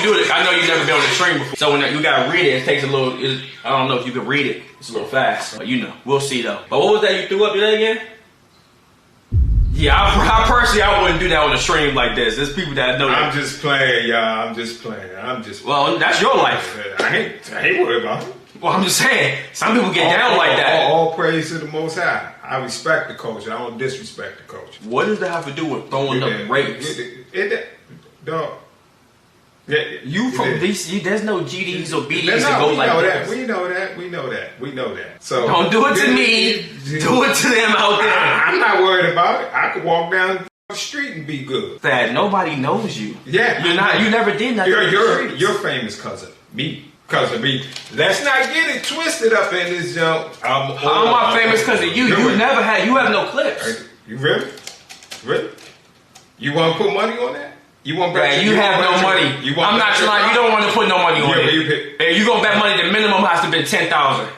do it, I know you've never been on the stream before. So when you gotta read it, it takes a little. I don't know if you can read it. It's a little fast. But you know, we'll see though. But what was that you threw up today again? Yeah, I personally, I wouldn't do that on a stream like this. There's people that know that. I'm just playing, y'all. I'm just playing. Well, that's your life. I ain't worried about it. Well, I'm just saying, some people get down like that. All praise to the Most High. I respect the coach. I don't disrespect the coach. What does that have to do with throwing up rapes? Dog. You from DC? There's no GDs or BDs that go like that. We know that. So don't do it to me. Do it to them out there. I'm not worried about it. I could walk down the street and be good. That nobody knows you. Yeah, you're not. You never did nothing. You're famous because of me. Because of me. Let's not get it twisted up in this jump. How am I famous because of you? You never had. You have no clips. You really? Really? You want to put money on that? You want you have no money. I'm not lying. You don't want to put no money on it. If you gonna bet money, the minimum has to be 10,000.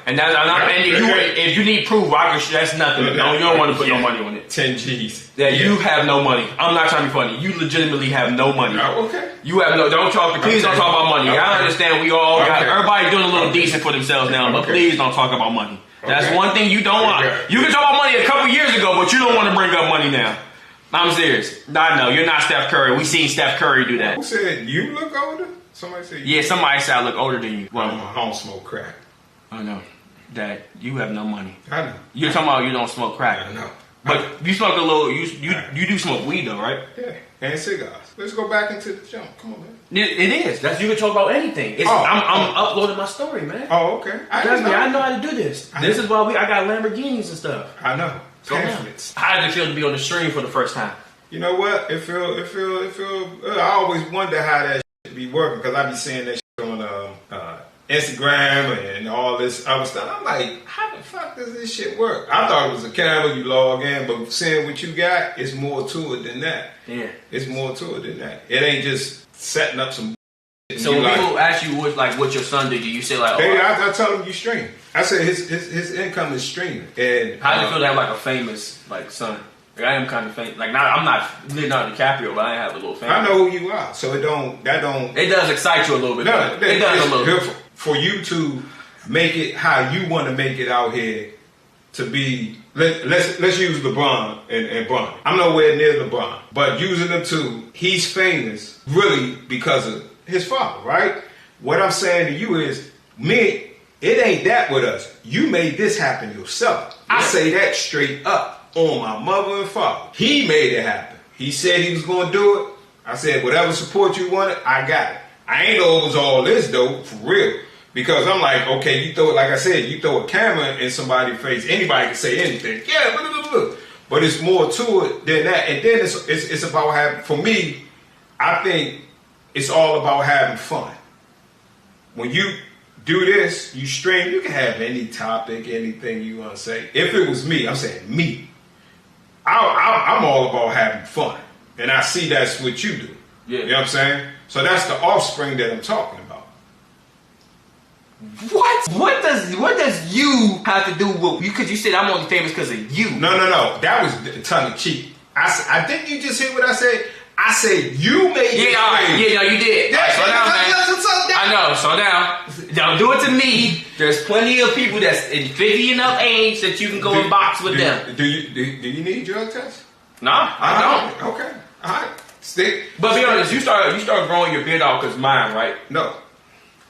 And if you need proof, that's nothing. No, you don't want to put no money on it. 10 G's. Yeah, you have no money. I'm not trying to be funny. You legitimately have no money. Okay. You have no. Don't talk. Please don't talk about money. I understand. We all got everybody doing a little decent for themselves now, but please don't talk about money. That's one thing you don't want. You can talk about money a couple years ago, but you don't want to bring up money now. I'm serious. I know. You're not Steph Curry. We seen Steph Curry do that. Who said you look older? Somebody said you. Yeah, somebody said I look older than you. Well, I don't smoke crack. I know. Dad, you have no money. I know. You're talking about you don't smoke crack. I know. But you smoke a little, you do smoke weed though, right? Yeah, and cigars. Let's go back into the jump. Come on, man. It is. You can talk about anything. I'm uploading my story, man. Oh, okay. I know how to do this. This is why I got Lamborghinis and stuff. I know. Pamphlets. How did it feel to be on the stream for the first time? You know what? It feel. I always wonder how that shit be working because I be seeing that shit on Instagram and all this other stuff. I'm like, how the fuck does this shit work? I thought it was a camera you log in, but seeing what you got, it's more to it than that. Yeah, it's more to it than that. It ain't just setting up some. So when people ask you what your son did, you say like, I tell him you stream. I said his income is streaming. And how do you feel to have like a famous son? Like, I am kind of famous. Like I'm not Leonardo DiCaprio, but I have a little family. I know who you are, so it does excite you a little bit. No, it does a little bit. For you to make it how you want to make it out here to be. Let's use LeBron and Bron. I'm nowhere near LeBron, but using them two, he's famous really because of his father, right? What I'm saying to you is, me, it ain't that with us. You made this happen yourself. Yeah. I say that straight up on my mother and father. He made it happen. He said he was going to do it. I said, whatever support you wanted, I got it. I ain't know it was all this, though, for real. Because I'm like, okay, you throw it, like I said, you throw a camera in somebody's face, anybody can say anything. Yeah, blah, blah, blah. But it's more to it than that. And then it's about having, for me, I think it's all about having fun. When you do this, you stream, you can have any topic, anything you want to say. If it was me, I'm saying me. I'm all about having fun. And I see that's what you do. Yeah. You know what I'm saying? So that's the offspring that I'm talking about. What? What does you have to do with you? Because you said I'm only famous because of you. No. That was tongue in cheek. I think you just hear what I said. I said you made it. Yeah, all right. Yeah, no, you did. Yeah, slow down, man. I know. Slow down. Don't do it to me. There's plenty of people that's in 50 and up age that you can go and box with them. Do you need drug tests? No, I don't. Okay. All right. Stick. But be honest, you start growing your beard out because mine, right? No.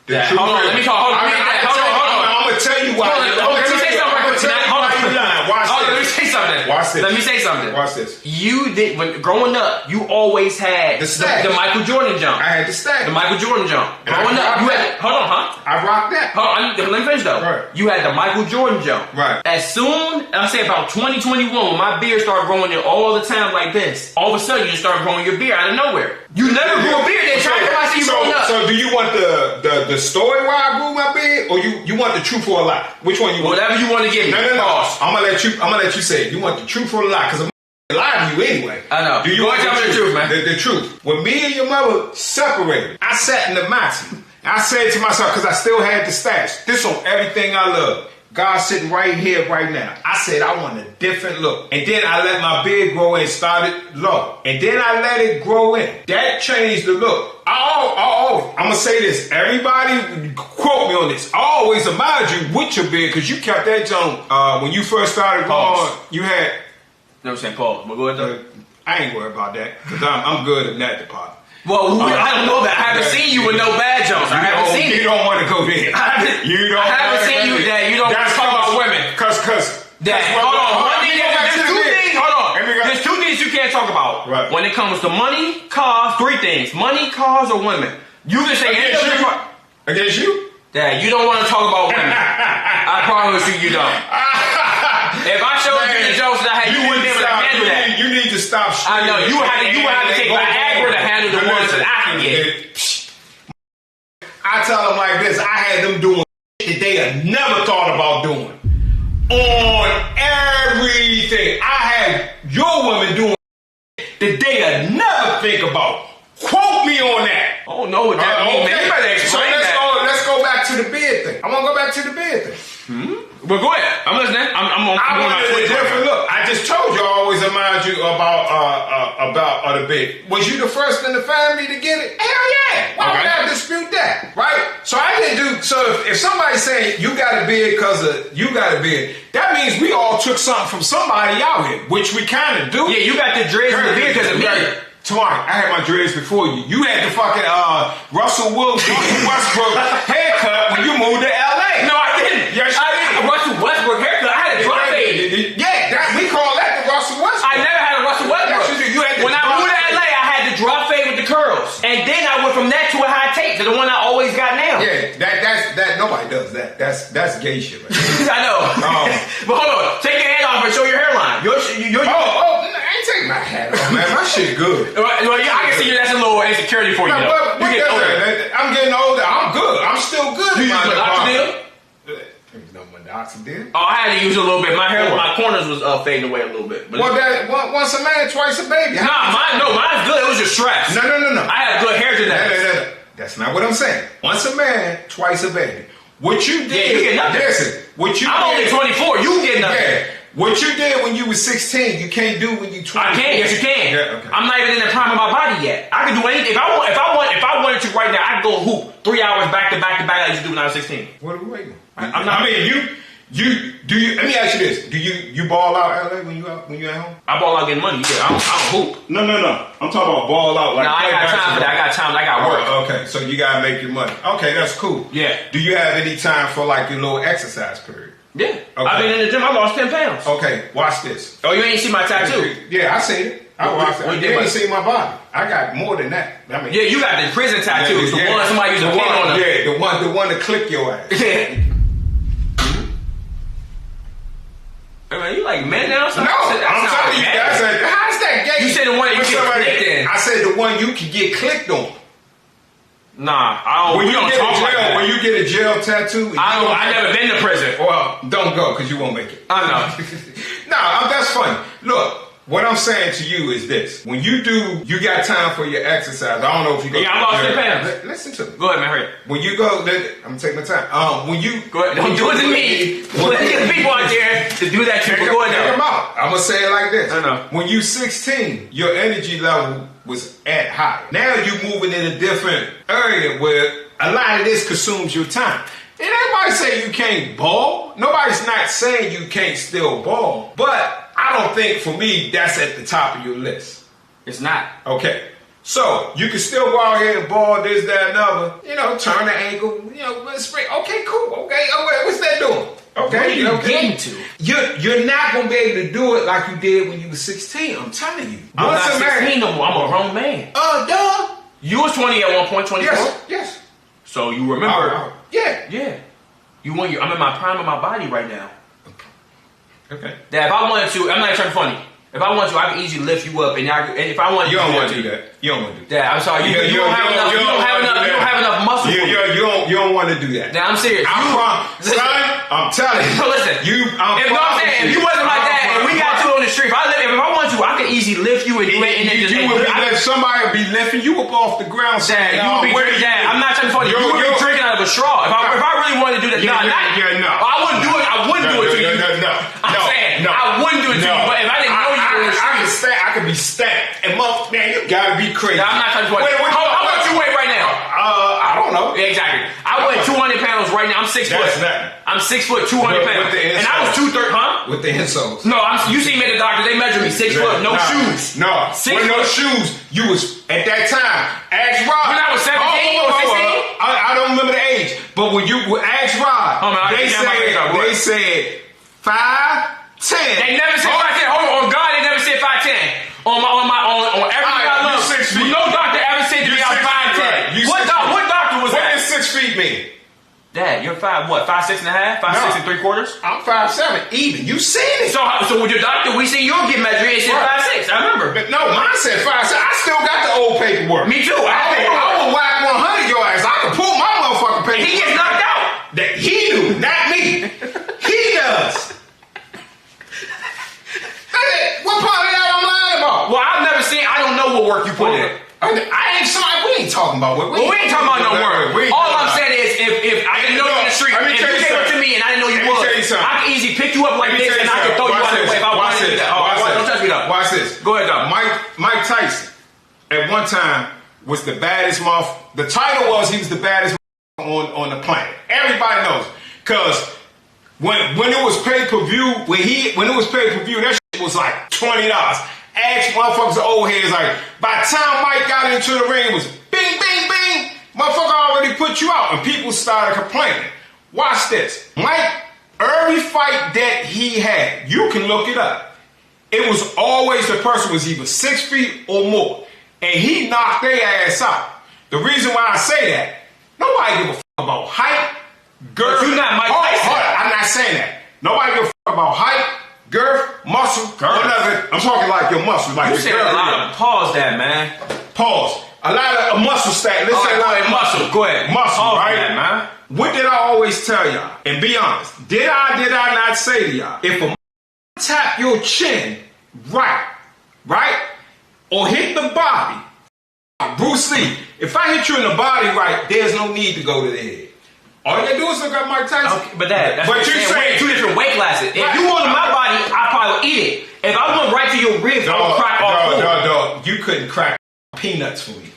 Hold on, let me talk. Hold on. I'm gonna tell you why. Let me say something right quick. Hold on. Watch this. Let me say something. Watch this. Let me say something. Watch this. You did when growing up. You always had the Michael Jordan jump. I had the stack. The Michael Jordan jump. Growing up, you had. Hold on, huh? I rocked that. Hold on. Let me finish though. Right. You had the Michael Jordan jump. Right. As soon, I say about 2021, when my beard started growing in all the time like this, all of a sudden you just started growing your beard out of nowhere. You never grew a beard. Then try to see you growing up. So do you want the story why I grew my beard, or you want the truth or a lie? Which one you want? Whatever you want to give me. No. I'm gonna let you say it. You want the truth or the lie? Because I'm gonna lie to you anyway. I know. Do you want to tell me the truth, man? The truth. When me and your mother separated, I sat in the mountain. I said to myself, because I still had the stash. This on everything I love. God sitting right here, right now. I said I want a different look. And then I let my beard grow and started low. And then I let it grow in. That changed the look. I'm I'm gonna say this. Everybody quote me on this. I always admired you with your beard because you kept that junk when you first started going. You had. Never saying pause. But go ahead though. I ain't worried about that because I'm good in that department. Well, I don't know that. I haven't seen you with no bad jokes. I haven't seen it. You don't want to go there. I haven't seen you that. You don't want to talk about women. Cause. Hold on. There's two things you can't talk about. Right. When it comes to money, cars, three things: money, cars, or women. You can say against you. Dad, you don't want to talk about women. I promise you don't. If I showed you the jokes that I had, you wouldn't be able to handle that. You need to stop. I know you would have to take Viagra to handle the ones that I can get. I tell them like this: I had them doing that they had never thought about doing on everything. I had your women doing that they had never think about. Quote me on that. I don't know what that means. Man. You better explain that. Let's go back to the beard thing. I want to go back to the beard thing. But go ahead. I'm listening. I'm wanted a different look. I just told you I always admired you about the beard. Was you the first in the family to get it? Hell yeah. Why would I dispute that? Right? So I didn't do. So if somebody's saying you got a beard because you got a beard, that means we all took something from somebody out here, which we kind of do. Yeah, you got the dreads and the beard because of me. Tomorrow, I had my dreads before you. You had the fucking Russell Westbrook haircut when you moved to LA. No, I didn't. Yes, I didn't. Russell Westbrook haircut. I had a drop fade. Yeah, we call that the Russell Westbrook. I never had a Russell Westbrook. When I moved to LA, I had the drop fade with the curls, and then I went from that to a high tape, to the one I always got now. Yeah, that nobody does that. That's gay shit. Right? I know. But hold on, take your head off and show your hairline. I ain't taking my hat off, man. My shit good. Well, I can see that's a little insecurity for you. You get older. I'm getting older. I'm good. I'm still good. You use minoxidil? There's no minoxidil. Oh, I had to use a little bit. My hair, my corners was fading away a little bit. But once a man, twice a baby. Mine's good. It was just stress. No. I had good hair genetics. That's not what I'm saying. Once a man, twice a baby. What you did? Yeah, you get nothing. Listen, I'm only 24. You get nothing. Yeah. What you did when you was 16, you can't do when you 24. I can. Yes, you can. Yeah, okay. I'm not even in the prime of my body yet. I can do anything. If I wanted to right now, I could go hoop 3 hours back to back like I used to do when I was 16. What are we waiting? Let me ask you this: do you ball out LA when you at home? I ball out getting money. Yeah, I don't hoop. No. I'm talking about ball out. Like, I got time for that. I got time. I got work. Okay, so you gotta make your money. Okay, that's cool. Yeah. Do you have any time for like your little exercise period? Yeah. Okay. I've been in the gym. I lost 10 pounds. Okay, watch this. Oh, you ain't see my tattoo? Yeah, I seen it. I watched it. You ain't seen my body. I got more than that. I mean, yeah, you got the prison tattoos. The one somebody used to pin on them. Yeah, the one to clip your ass. Yeah. I mean, you like men now? No, I'm telling you, how's that gay? You said the one that you get clicked in. I said the one you can get clicked on. Nah, I don't. When you get a jail tattoo, I never been to prison. Well, don't go because you won't make it. I know. Nah, that's funny. Look. What I'm saying to you is this: when you got time for your exercise. I don't know if you go. Yeah, I lost 10 pounds. Listen to me. Go ahead, man. Hurry. When you go, I'm gonna take my time. When you go ahead, don't do it to me. Let's get people out there to do that. Go ahead. Take them out. I'm gonna say it like this. I know. When you 16, your energy level was at high. Now you're moving in a different area where a lot of this consumes your time. And everybody say you can't ball. Nobody's not saying you can't still ball, but I don't think for me that's at the top of your list. It's not. Okay. So you can still go out here and ball this, that, and other. Turn the ankle. Spray. Okay, cool. Okay. What's that doing? Okay. What are you getting to? You're not gonna be able to do it like you did when you were 16. I'm telling you. I'm not 16 no more. I'm a grown man. Duh. You was 20 at one point. 24. Yes. So you remember? Yeah. I'm in my prime of my body right now. Okay. That if I wanted to, I'm not trying to be funny. If I want to, I can easily lift you up, and if I want, you don't want to do that. You don't want to do that. Yeah, I'm sorry. You don't have enough muscle. You don't want to do that. Now I'm serious. I'm telling you. Listen. If you wasn't like that, and we got to on the street, if I want to, I could easily lift you and do it. If somebody would be lifting you up off the ground, saying, "You would be drinking that." I'm not trying to be funny. You would be drinking out of a straw. If I really wanted to do that, no. I wouldn't do it. I wouldn't do it to you. No. I'm saying I wouldn't do it to you. But if I didn't know you. I could be stacked. And man, you gotta be crazy. I'm not trying to. How much you weigh right now? I don't Yeah, exactly. I weigh 200 pounds right now. I'm 6 foot. That's nothing. I'm 6 foot, 200 pounds. And I was 230, huh? With the insoles. No, you see me at the doctor, they measure me 6 foot, no shoes. No, with no shoes, you was, at that time, ask Rod. When I was 17 or 16? I don't remember the age, but when you ask Rod, they said 5'10". They never said 5'10". Hold on God, they never said 5'10". On everything I love. 6 feet. No doctor ever said to me I'm 5'10". What doctor was that? What does 6 feet mean? Dad, you're 5 6 and a half? 5'6" and 3/4"? I'm 5'7". Even. You seen it. So with your doctor, we seen you'll get measured. It said 5'6". I remember. No, mine said 5'7". I still got the old paperwork. Me too. I will whack 100 your ass. I can pull my motherfucking paperwork. He gets knocked out. That he do, not me. He does. What part of that I'm lying about? Well, I've never seen. I don't know what work you put in. We ain't talking about what. We ain't talking about no work. All I'm saying is, if I didn't know you in the street, if you came up to me and I didn't know you was, I can easily pick you up like this and I can throw you out of the way if I wanted to. Don't touch me though. Watch this. Go ahead though. Mike Tyson, at one time, was the baddest the title was he was the baddest on the planet. Everybody knows. Cause when it was pay-per-view, when it was pay-per-view, that shit was like $20. Ask motherfuckers, old heads, like, by the time Mike got into the ring, it was bing, bing, bing. Motherfucker already put you out. And people started complaining. Watch this. Mike, every fight that he had, you can look it up. It was always the person was either 6 feet or more. And he knocked their ass out. The reason why I say that, nobody give a fuck about height, girth. But you're not Mike Tyson. I'm not saying that. Nobody give a fuck about height, girth, muscle, I'm talking like your muscle. Like you said a lot of pause that, man. Pause. A lot of muscle stack. Let's say a lot of muscle. Go ahead. Muscle, pause right? That, man. What did I always tell y'all? And be honest. Did I not say to y'all? If a tap your chin right, or hit the body, Bruce Lee, if I hit you in the body right, there's no need to go to the head. All you gotta do is look at Mike Tyson. Okay, but that's what you're saying. Two different weight classes. If you wanted my body, I probably would eat it. If I went right to your ribs, I would crack off. Dog, you couldn't crack peanuts for me.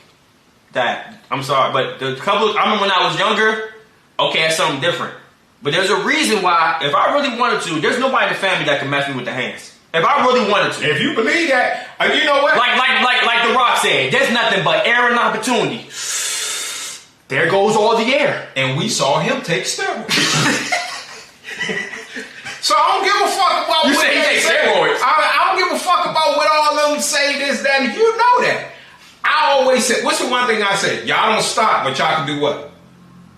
I'm sorry, but I remember when I was younger, okay, that's something different. But there's a reason why, if I really wanted to, there's nobody in the family that can mess me with the hands. If I really wanted to. If you believe that, you know what? Like The Rock said, there's nothing but air and opportunity. There goes all the air. And we saw him take steroids. So I don't give a fuck about you say he takes steroids. I don't give a fuck about what all of them say, this, that, and you know that. I always said, what's the one thing I said? Y'all don't stop, but y'all can do what?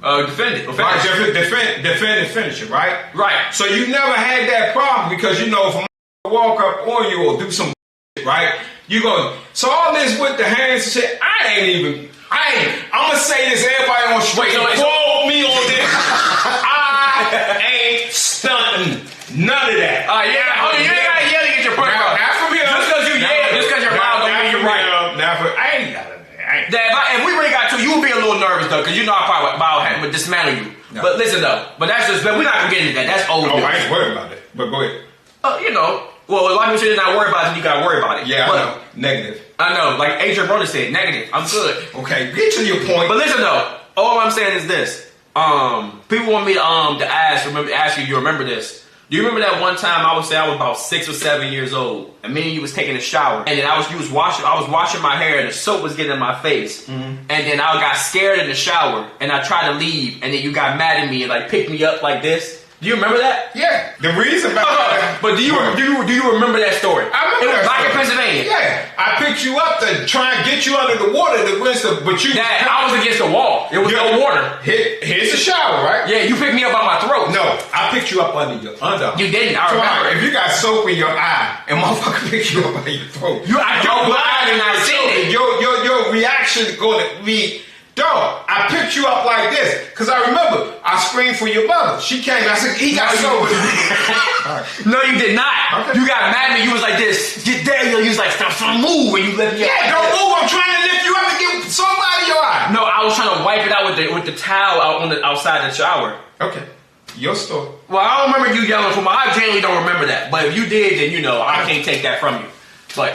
Defend it. Defend and finish it, right? Right. So you never had that problem because you know if a walk up on you or do some shit, right? You go. So all this with the hands and shit, I'm gonna say this, everybody on straight. Quote me on this. I ain't stunting. None of that. You ain't gotta yell to get your point out. Not from here. Just because you yell, just because you're loud, don't mean you're right. I ain't got it. If we really got to, you would be a little nervous though, because you know I probably would dismantle you. No. But listen though, but we're not gonna get into that. That's old. Oh, I ain't worried about it. But go ahead. Well, a lot of people say they're not worried about it, you gotta worry about it. Yeah, I know. Negative. I know. Like Adrian Broner said, negative. I'm good. Okay, get to your point. But listen though, all I'm saying is this. People want me to ask you remember this. Do you remember that one time I was about 6 or 7 years old, and me and you was taking a shower, and then I was washing my hair, and the soap was getting in my face, and then I got scared in the shower, and I tried to leave, and then you got mad at me and like picked me up like this. Do you remember that? Yeah. The reason about that. But do you remember that story? I remember. It was back in Pennsylvania. Yeah. I picked you up to try and get you under the water to rinse the. But you. Dad, I was against the wall. There was no water. Here's the shower, right? Yeah, you picked me up by my throat. No, I picked you up under your under. You didn't. I remember. If you got soap in your eye and motherfucker picked you up by your throat, I don't blind and I seen it. Your reaction is going to be. Dog, I picked you up like this because I remember I screamed for your mother. She came. I said, "He got sober." No, you did not. Okay. You got mad at me. You was like this. Get there. You was like, "Stop, move!" When you lift me up. Yeah, don't move. I'm trying to lift you up and get somebody your eye. No, I was trying to wipe it out with the towel out on the outside the shower. Okay, your story. Well, I don't remember you yelling for me. I generally don't remember that. But if you did, then I can't take that from you. But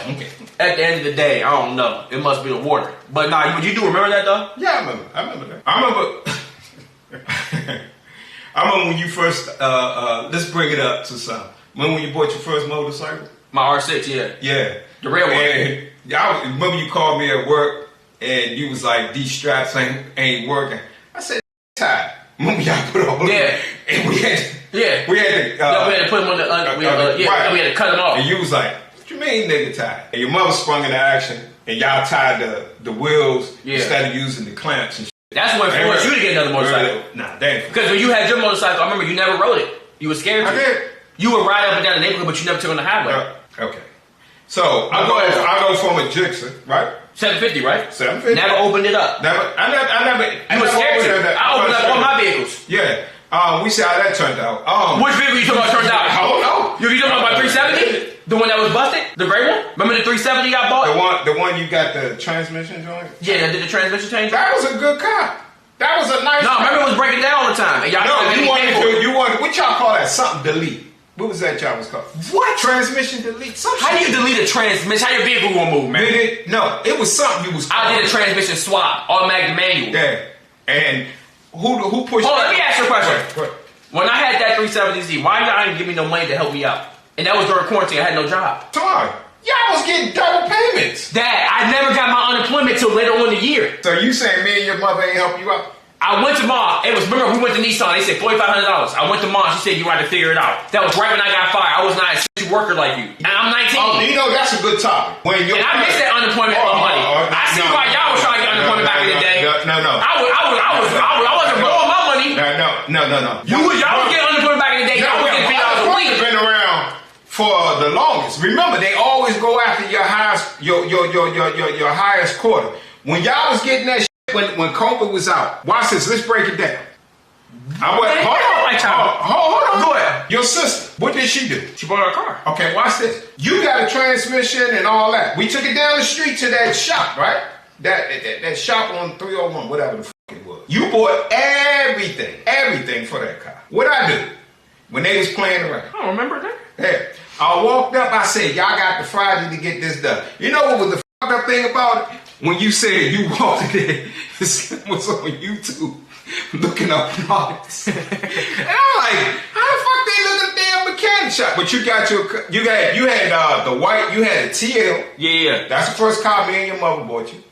at the end of the day, I don't know. It must be the water. But you do remember that though? Yeah, I remember that. I remember I remember when you first, let's bring it up to something. Remember when you bought your first motorcycle? My R6, yeah. Yeah. The real one. And I remember you called me at work and you was like, these straps ain't working. I said, tired. Remember y'all put on and we had to, we had to we had to put them on the, we had to cut them off. And you was like, what you mean nigga tied? And your mother sprung into action and y'all tied the wheels instead of using the clamps and shit. That's what forced you to get another motorcycle. Nah, damn. Because when you had your motorcycle, I remember you never rode it. You were scared to. I did. You would ride up and down the neighborhood, but you never took on the highway. Okay. So I go from a Gixxer, right? 750, right? 750. Never opened it up. I never. You were scared to. I opened up all my vehicles. Yeah. We see how that turned out. Which vehicle you talking about turned out? I don't know. You talking about my 370? The one that was busted? The gray one? Remember the 370 I bought? The one you got the transmission joint? Yeah, that did the transmission change? That was a good car. That was a nice car. Remember it was breaking down all the time. And y'all you wanted, what y'all call that? Something delete. What was that y'all was called? What? Transmission delete. How do you delete a transmission? How your vehicle gonna move, man? No, it was something you was called. I did a transmission swap, automatic manual. Yeah. And who pushed let me ask you a question. What? When I had that 370Z, why y'all didn't give me no money to help me out? And that was during quarantine. I had no job. Tomorrow. Y'all was getting double payments. Dad, I never got my unemployment till later on in the year. So you saying me and your mother ain't help you out? I went to mom. Remember, we went to Nissan. They said $4,500. I went to mom. She said, you had to figure it out. That was right when I got fired. I was not a shitty worker like you. And I'm 19. Oh, you know, that's a good topic. And I missed that unemployment money. I see why y'all was trying to get unemployment back in the day. No. I wasn't blowing my money. No. Y'all was getting unemployment back in the day. Y'all was getting $3 a week. Been around for the longest. Remember, they always go after your highest, your highest quarter. When y'all was getting that shit, when COVID was out, watch this. Let's break it down. Hold on. Go ahead. Your sister, what did she do? She bought her car. Okay, watch this. You got a transmission and all that. We took it down the street to that shop, right? That shop on 301, whatever the fuck it was. You bought everything for that car. What I do when they was playing around? I don't remember that. Yeah. I walked up, I said, y'all got the Friday to get this done. You know what was the fucked up thing about it? When you said you walked in, this was on YouTube looking up products. And I'm like, how the fuck they look at the damn mechanic shop? But you had the white, you had a TL. Yeah. That's the first car me and your mother bought you.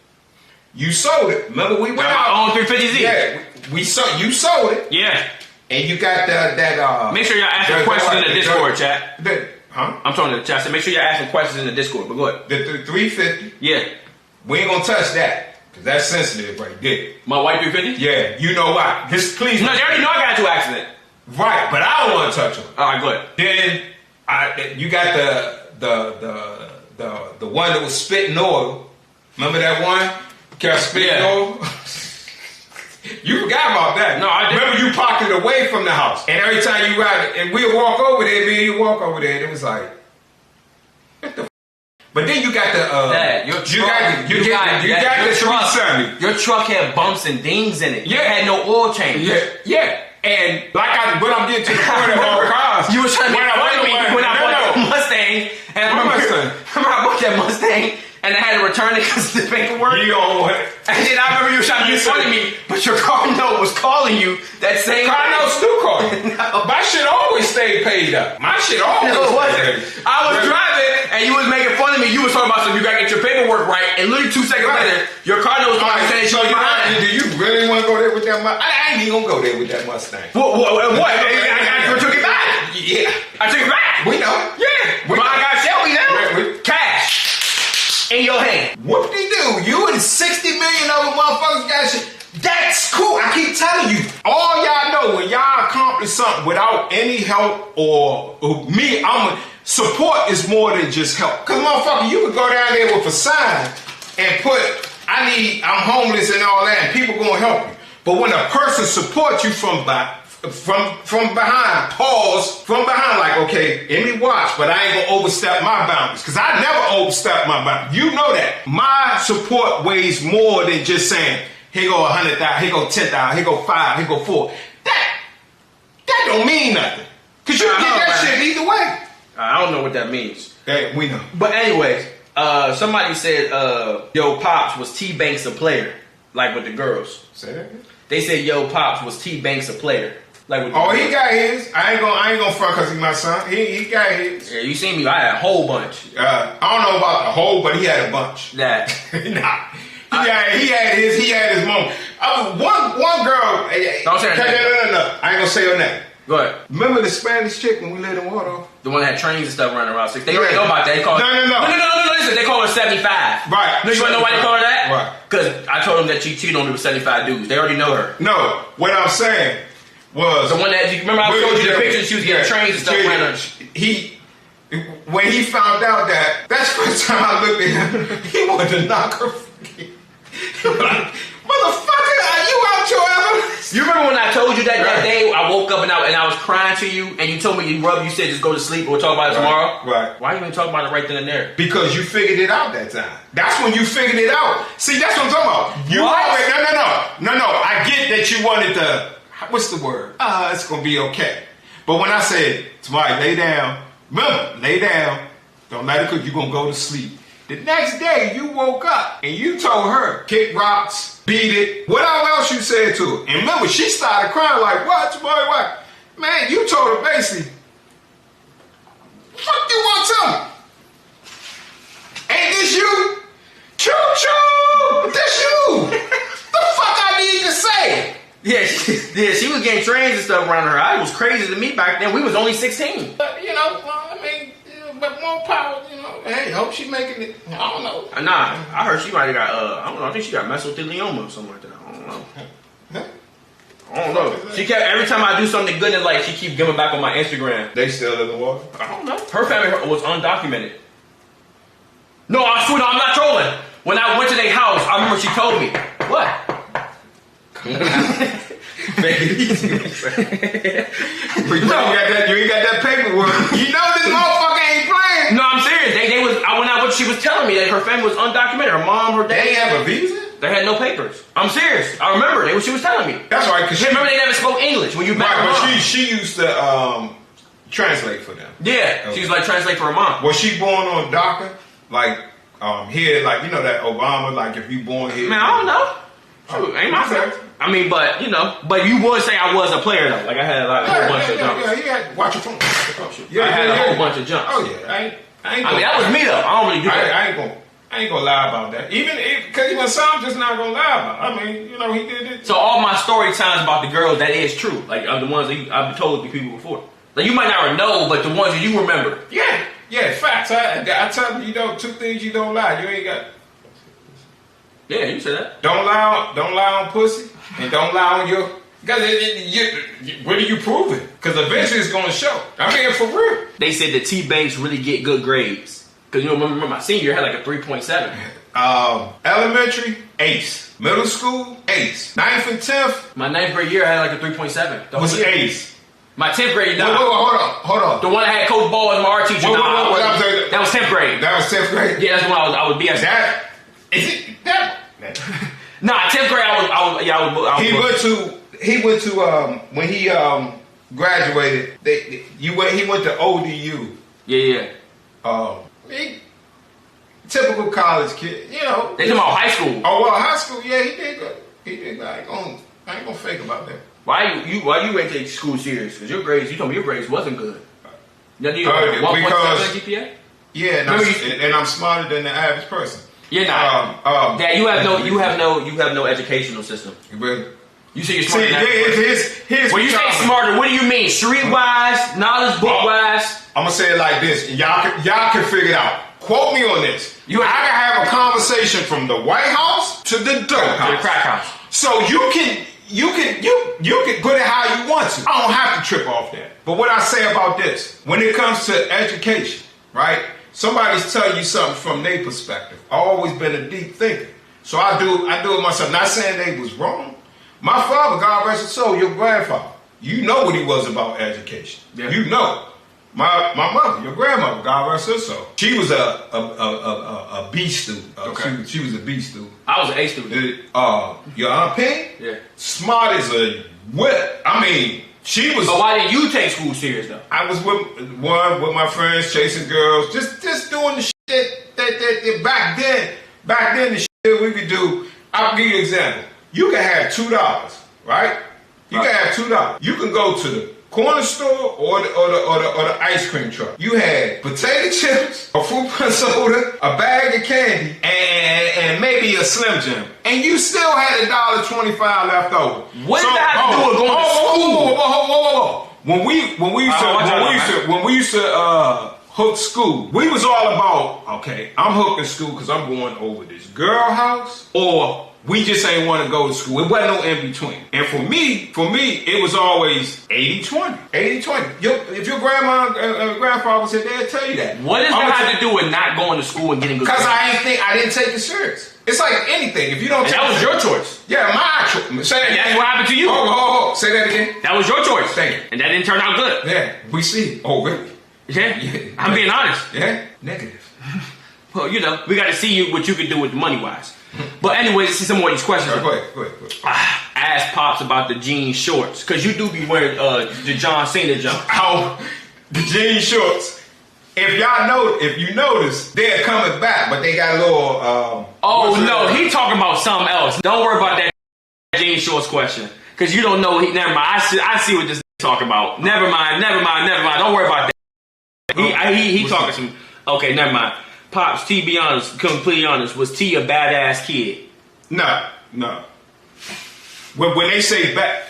You sold it. Remember we went out. On 350Z. Yeah. You sold it. Yeah. And you got that make sure y'all asking questions in the Discord, chat. Huh? I'm talking to the chat. So make sure y'all asking questions in the Discord. But go ahead. The 350. Yeah. We ain't gonna touch that. Cause that's sensitive right there. My white 350? Yeah, you know why. Just please. No, they already know I got into an accident. Right, but I don't want to touch them. Alright, go ahead. Then you got the one that was spitting oil. Remember that one? Kept spitting oil? You forgot about that. No, I didn't. Remember you parked it away from the house. And every time you ride it, and we'd walk over there, it was like, what the f? But then you got the Dad, your truck, you got the 370. Your truck had bumps and dings in it. Yeah, it had no oil change. Yeah. And when I'm getting to the point of all cars, you was trying to make fun of me when I bought that Mustang. And remember I bought that Mustang and I had to return it because of the paperwork. You know what? And then I remember you were trying to make fun of me, but your car note was calling you that same car note still calling. No. My shit always stayed paid up. My shit always stayed paid up. I was driving and you was making fun of me. You was talking about something. You gotta get your paperwork right. And literally 2 seconds later, your car note was calling saying she was behind. Do you really want to go there with that Mustang? I ain't even gonna go there with that Mustang. What? I took it back. Yeah. I took it back. We know. Yeah. But I got Shelby now. Cash. In your hand. What did he do? You and 60 million other motherfuckers got shit. That's cool. I keep telling you. All y'all know when y'all accomplish something without any help or me, support is more than just help. Cause motherfucker, you could go down there with a sign and put, I'm homeless and all that, and people gonna help you. But when a person supports you from behind, like, okay, let me watch, but I ain't gonna overstep my boundaries. Cause I never overstep my boundaries. You know that. My support weighs more than just saying, here go 100,000, here go 10,000, here go 5, here go 4. That don't mean nothing. Cause you can get that shit either way. I don't know what that means. Hey, we know. But anyways, somebody said, yo, Pops was Tbvnks a player, like with the girls. Say that again? They said, yo, Pops was Tbvnks a player. Like, he got his. I ain't gonna front because he's my son. He got his. Yeah, you seen me? I had a whole bunch. I don't know about the whole, but he had a bunch. That. Nah. He had his moment. One girl. Don't say her name. No. I ain't gonna say her name. Go ahead. Remember the Spanish chick when we let in water? The one that had trains and stuff running around 6. They already know about that. They call No. Listen, they call her 75. Right. No, you wanna know why they call her that? Right. Because I told them that she cheated on me with 75 dudes. They already know her. No. What I'm saying was The one that you remember I showed you the picture. She was getting trains and stuff running. When he found out that's the first time I looked at him. He wanted to knock her. He was like, motherfucker, are you out your ever? You remember when I told you that day I woke up and I was crying to you and you told me you said just go to sleep, we'll talk about it tomorrow? Right. Why you even talk about it right then and there? Because you figured it out that time. That's when you figured it out. See, that's what I'm talking about. You already, no. I get that you wanted to, what's the word? It's going to be okay. But when I said, tomorrow, lay down, remember, lay down, don't let it cook, you're going to go to sleep. The next day, you woke up and you told her, kick rocks, beat it, whatever else you said to her. And remember, she started crying like, what? Man, you told her basically, fuck you want to tell me? Ain't this you? Choo-choo! This you! The fuck I need to say? Yeah, she was getting trains and stuff around her. It was crazy to me back then. We was only 16. But, but more power, Hey, hope she making it. I don't know. Nah, I heard she might have got, I don't know, I think she got mesothelioma or something like that. I don't know. I don't know. She kept, every time I do something good in life, she keep giving back on my Instagram. They still in the water? I don't know. Her family was undocumented. No, I swear, I'm not trolling. When I went to their house, I remember she told me. What? Make it easy. You ain't got that paperwork. You know this motherfucker ain't playing. No, I'm serious. She was telling me that her family was undocumented. Her mom, her dad. They didn't have a visa? They had no papers. I'm serious. I remember. She was telling me. That's right. Cause remember they never spoke English when you met her mom. But she used to translate for them. Yeah. Okay. She was like translate for her mom. Was she born on DACA? Like here, like that Obama, like if you born here. Man, I don't know. Shoot, ain't my fault. I mean, but you would say I was a player though. Like I had a whole bunch of jumps. Yeah. Watch your phone. I had a whole bunch of jumps. Oh yeah, I mean that was me though. I don't really do that. I ain't gonna lie about that. Because some just not gonna lie about. I mean, he did it. So all my story times about the girls, that is true. Like the ones that I've told the people before. Like you might not know, but the ones that you remember. Yeah, facts. I tell you, two things you don't lie. You ain't got. Yeah, you said that. Don't lie on pussy, and don't lie on your. Because what are you proving? Because eventually it's going to show. I mean, for real. They said that Tbvnks really get good grades. Because remember my senior year had like a 3.7. Elementary, ace. Middle school, ace. 9th and 10th. My 9th grade year I had like a 3.7. Was ace. My 10th grade, no. Hold on. The one that had Coach Ball as my art teacher. That was 10th grade. That was 10th grade? Yeah, that's when I was BS. That, is it that? Nah, 10th grade I was He went to when he graduated. He went to ODU. Yeah. Typical college kid, They talking about high school. Oh well, high school. Yeah, he did good. I ain't gonna fake about that. Why you ain't take school serious? Because your grades, you told me your grades wasn't good. Now, do you have 1.7 GPA? Yeah, and I'm smarter than the average person. You're not. Dad, you have no educational system. Really? You say you're smarter than that. When you say smarter, what do you mean? Street-wise, knowledge, book-wise? I'm gonna say it like this. Y'all can figure it out. Quote me on this. I can have a conversation from the White House to the dope house. To the crack house. So you can put it how you want to. I don't have to trip off that. But what I say about this, when it comes to education, right? Somebody's telling you something from their perspective. I've always been a deep thinker. So I do it myself. Not saying they was wrong. My father, God rest his soul, your grandfather, you know what he was about education. Yeah. You know. My mother, your grandmother, God rest her soul. She was a B student. Okay. She was a B student. I was an A student. Your Aunt Penny? Yeah. Smart as a whip. I mean, she was. But why didn't you take school serious though? I was with my friends, chasing girls, just doing the shit that back then the shit we could do. I'll give you an example. You could have $2, right? You can have $2. You can go to the corner store or the ice cream truck. You had potato chips, a fruit punch soda, a bag of candy, and maybe a Slim Jim. And you still had $1.25 left over. What did that have to do with going to school? When we used to hook school, we was all about, okay, I'm hooking school because I'm going over this girl house, or we just ain't want to go to school. It wasn't no in between. And for me, it was always 80-20. 80-20. If your grandma and grandfather was here, they'd tell you that. What does that have to do with not going to school and getting good? Because I didn't take it serious. It's like anything. If you don't take that was your choice. Yeah, my choice. Say that again. That's what happened to you. Oh, say that again. That was your choice. Thank you. And that didn't turn out good. Yeah, we see. Oh, really? Yeah. I'm being honest. Yeah, negative. Well, you know, we got to see what you can do with the money-wise. But anyways, let's see some more of these questions. Go ahead. Ask Pops about the jean shorts. Because you do be wearing the John Cena jump. Oh, the jean shorts. If you notice, they're coming back, but they got a little... he talking about something else. Don't worry about that jean shorts question. Because you don't know... Never mind. I see what this talking about. Never mind. Don't worry about that. He talking some... Okay, never mind. Pops, T, be honest, completely honest, was T a badass kid? No. When they say bad,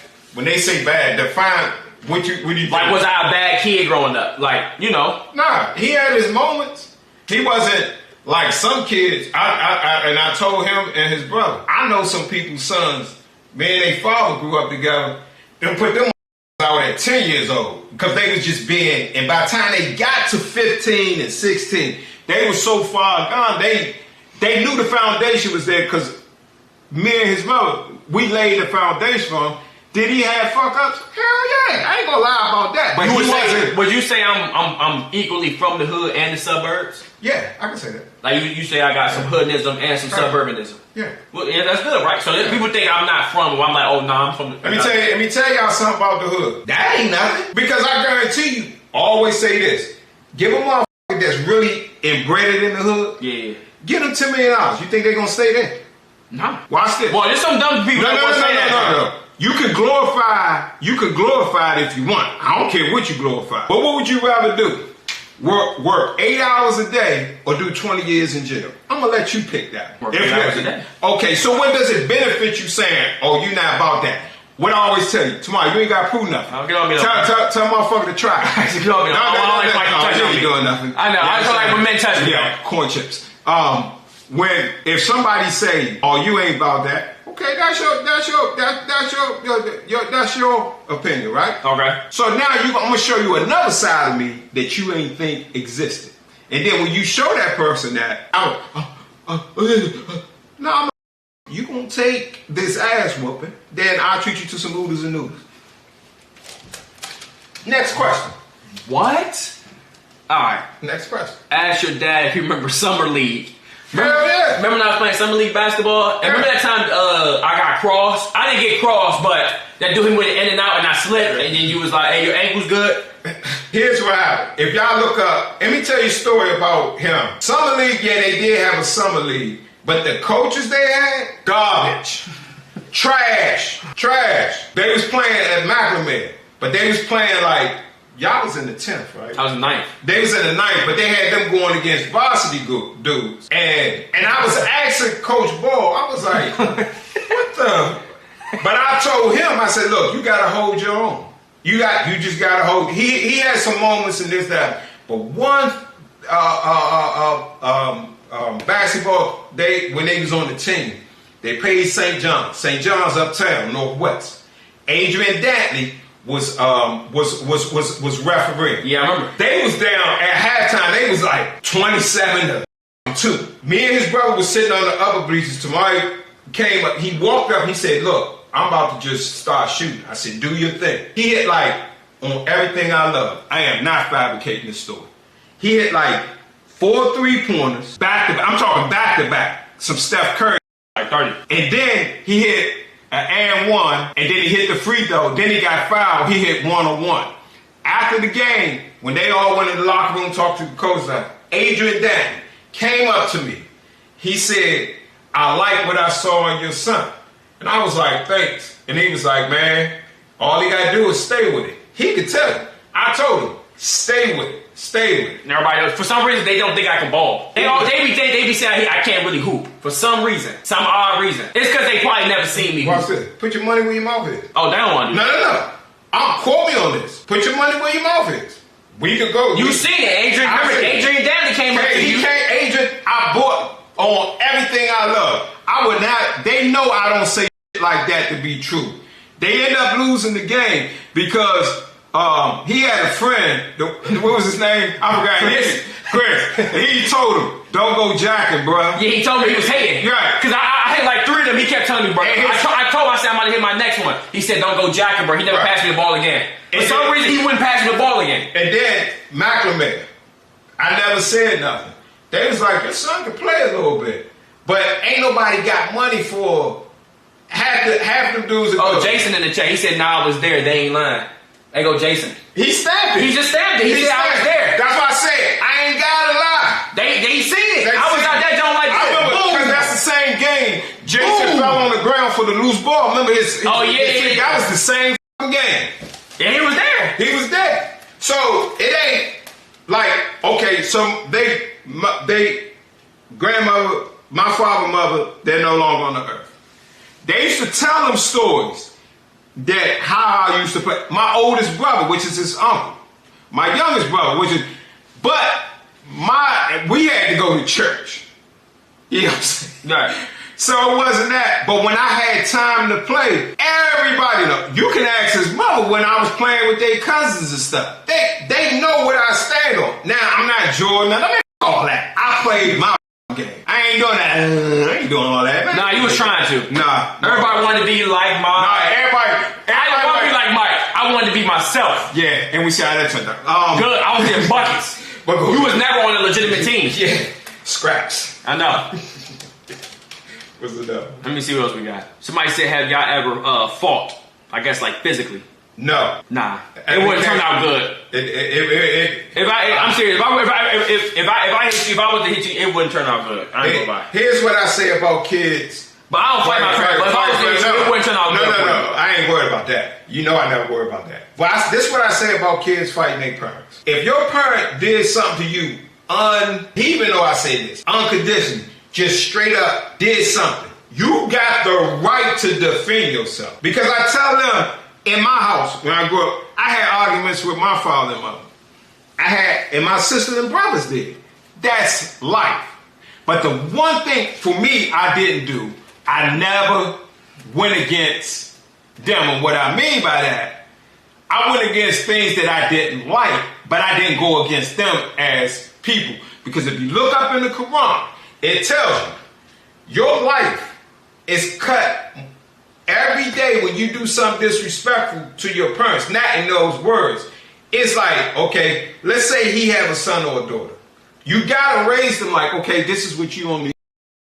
define what you like. Was I a bad kid growing up? Like, you know? Nah, he had his moments. He wasn't like some kids. I told him and his brother. I know some people's sons. Me and their father grew up together and put them out at 10 years old because they was just being. And by the time they got to 15 and 16. They were so far gone, they knew the foundation was there because me and his mother, we laid the foundation for him. Did he have fuck ups? Hell yeah, I ain't gonna lie about that. But would you say I'm equally from the hood and the suburbs? Yeah, I can say that. Like you say I got some hoodism and some suburbanism. Yeah. Well, yeah, that's good, right? So people think I'm not from. I'm like, oh no, I'm from. Let me tell y'all something about the hood. That ain't nothing because I guarantee you. Always say this: give them all. That's really embedded in the hood. Yeah. Give them $10 million. You think they're gonna stay there? No. Watch this. Well, there's some dumb people that won't say that. No. You can glorify it if you want. I don't care what you glorify. But what would you rather do? Work 8 hours a day or do 20 years in jail? I'm gonna let you pick that. Work 8 hours a day. Okay, so when does it benefit you saying, oh, you're not about that? What I always tell you, tomorrow you ain't got to prove nothing. Tell motherfucker to try. I ain't doing nothing. I know. I feel like when men touch me. Yeah, corn chips. If somebody say, "Oh, you ain't about that," okay, that's your opinion, right? Okay. So now I'm gonna show you another side of me that you ain't think existed, and then when you show that person that, no. You gonna take this ass whooping, then I'll treat you to some oodles and noodles. Next question. What? Alright. Next question. Ask your dad if you remember Summer League. Hell yeah. Remember when I was playing Summer League basketball? And remember that time I got crossed? I didn't get crossed, but that dude went in and out and I slipped and then you was like, hey, your ankle's good? Here's what happened. If y'all look up, let me tell you a story about him. Summer League, yeah, they did have a Summer League. But the coaches they had, garbage. Trash. They was playing at McNamara. But they was playing like, y'all was in the 10th, right? I was in the 9th. They was in the 9th, but they had them going against varsity dudes. And I was asking Coach Ball, I was like, what the? But I told him, I said, look, you got to hold your own. You just got to hold. He had some moments in this, that. But one basketball, when they was on the team, they played St. John's. St. John's uptown, Northwest. Adrian Dantley was refereeing. Yeah, I remember. They was down at halftime. They was like 27-2. Me and his brother was sitting on the upper bleachers. Tamari came up. He walked up. He said, "Look, I'm about to just start shooting." I said, "Do your thing." He hit like on everything I love. I am not fabricating this story. He hit like 4 3-pointers back to back. I'm talking back to back. Some Steph Curry. Like 30. And then he hit an and one, and then he hit the free throw. Then he got fouled. He hit 1-on-1. After the game, when they all went in the locker room, talked to the coach, Adrian Dantley came up to me. He said, "I like what I saw in your son." And I was like, "Thanks." And he was like, "Man, All he got to do is stay with it. He could tell you. I told him, stay with it. Stay with it. And everybody else, for some reason, they don't think I can ball. They be saying I can't really hoop. For some reason. Some odd reason. It's because they probably never seen me Watch hoop. this. Put your money where your mouth is. Oh, they don't want to do that. No. Quote me on this. Put your money where your mouth is. We could go. You seen it. Adrian Danley came up to you. Adrian, I bought on everything I love. I would not, they know I don't say shit like that to be true. They end up losing the game because he had a friend, what was his name? I forgot. Chris. He told him, don't go jacking, bro. Yeah, he told me he was hating. Right. Because I hit like 3 of them. He kept telling me, bro. I told him, I said, I'm about to hit my next one. He said, don't go jacking, bro. He never passed me the ball again. For some reason, he wouldn't pass me the ball again. And then, McLemore, I never said nothing. They was like, your son can play a little bit. But ain't nobody got money for half them dudes. Oh, Jason in the chat. He said, nah, I was there. They ain't lying. They go, Jason. He stabbed it. He just stabbed it. He said, I was there. That's why I said, I ain't gotta lie. They seen it. I was out there don't like I remember, because that's the same game. Jason fell on the ground for the loose ball. Remember his yeah. That was the same game. Yeah, he was there. He was there. So it ain't like, okay, so they grandmother, my father, mother, they're no longer on the earth. They used to tell them stories that how I used to play. My oldest brother, which is his uncle. My youngest brother, we had to go to church. You know what I'm saying? Right. So it wasn't that. But when I had time to play, everybody know. You can ask his mother when I was playing with their cousins and stuff. They know what I stand on. Now, I'm not Jordan. I mean, all that. I played my game. I ain't doing that. I ain't doing all that, man. Nah, you was trying to. Nah. Everybody wanted to be like Mike. Nah, everybody I didn't want to be like Mike. I wanted to be myself. Yeah, and we see how that turned out. Good. I was in buckets. But you was never on a legitimate team. Yeah. Scraps. I know. What's it up? Let me see what else we got. Somebody said, have y'all ever fought? I guess like physically. No. Nah. It wouldn't turn out good. I'm serious. If I hit you, if I was to hit you, it wouldn't turn out good. I ain't gonna lie. Here's what I say about kids. But I don't fight my friends. But if I was to hit you, it wouldn't turn out good. No. I ain't worried about that. You know I never worry about that. But this is what I say about kids fighting their parents. If your parent did something to you, even though I say this, unconditionally, just straight up did something, you got the right to defend yourself. Because I tell them, in my house, when I grew up, I had arguments with my father and mother. And my sisters and brothers did. That's life. But the one thing for me I didn't do, I never went against them. And what I mean by that, I went against things that I didn't like, but I didn't go against them as people. Because if you look up in the Quran, it tells you, your life is cut every day when you do something disrespectful to your parents, not in those words. It's like, okay, let's say he have a son or a daughter. You gotta raise them like, okay, this is what you want me to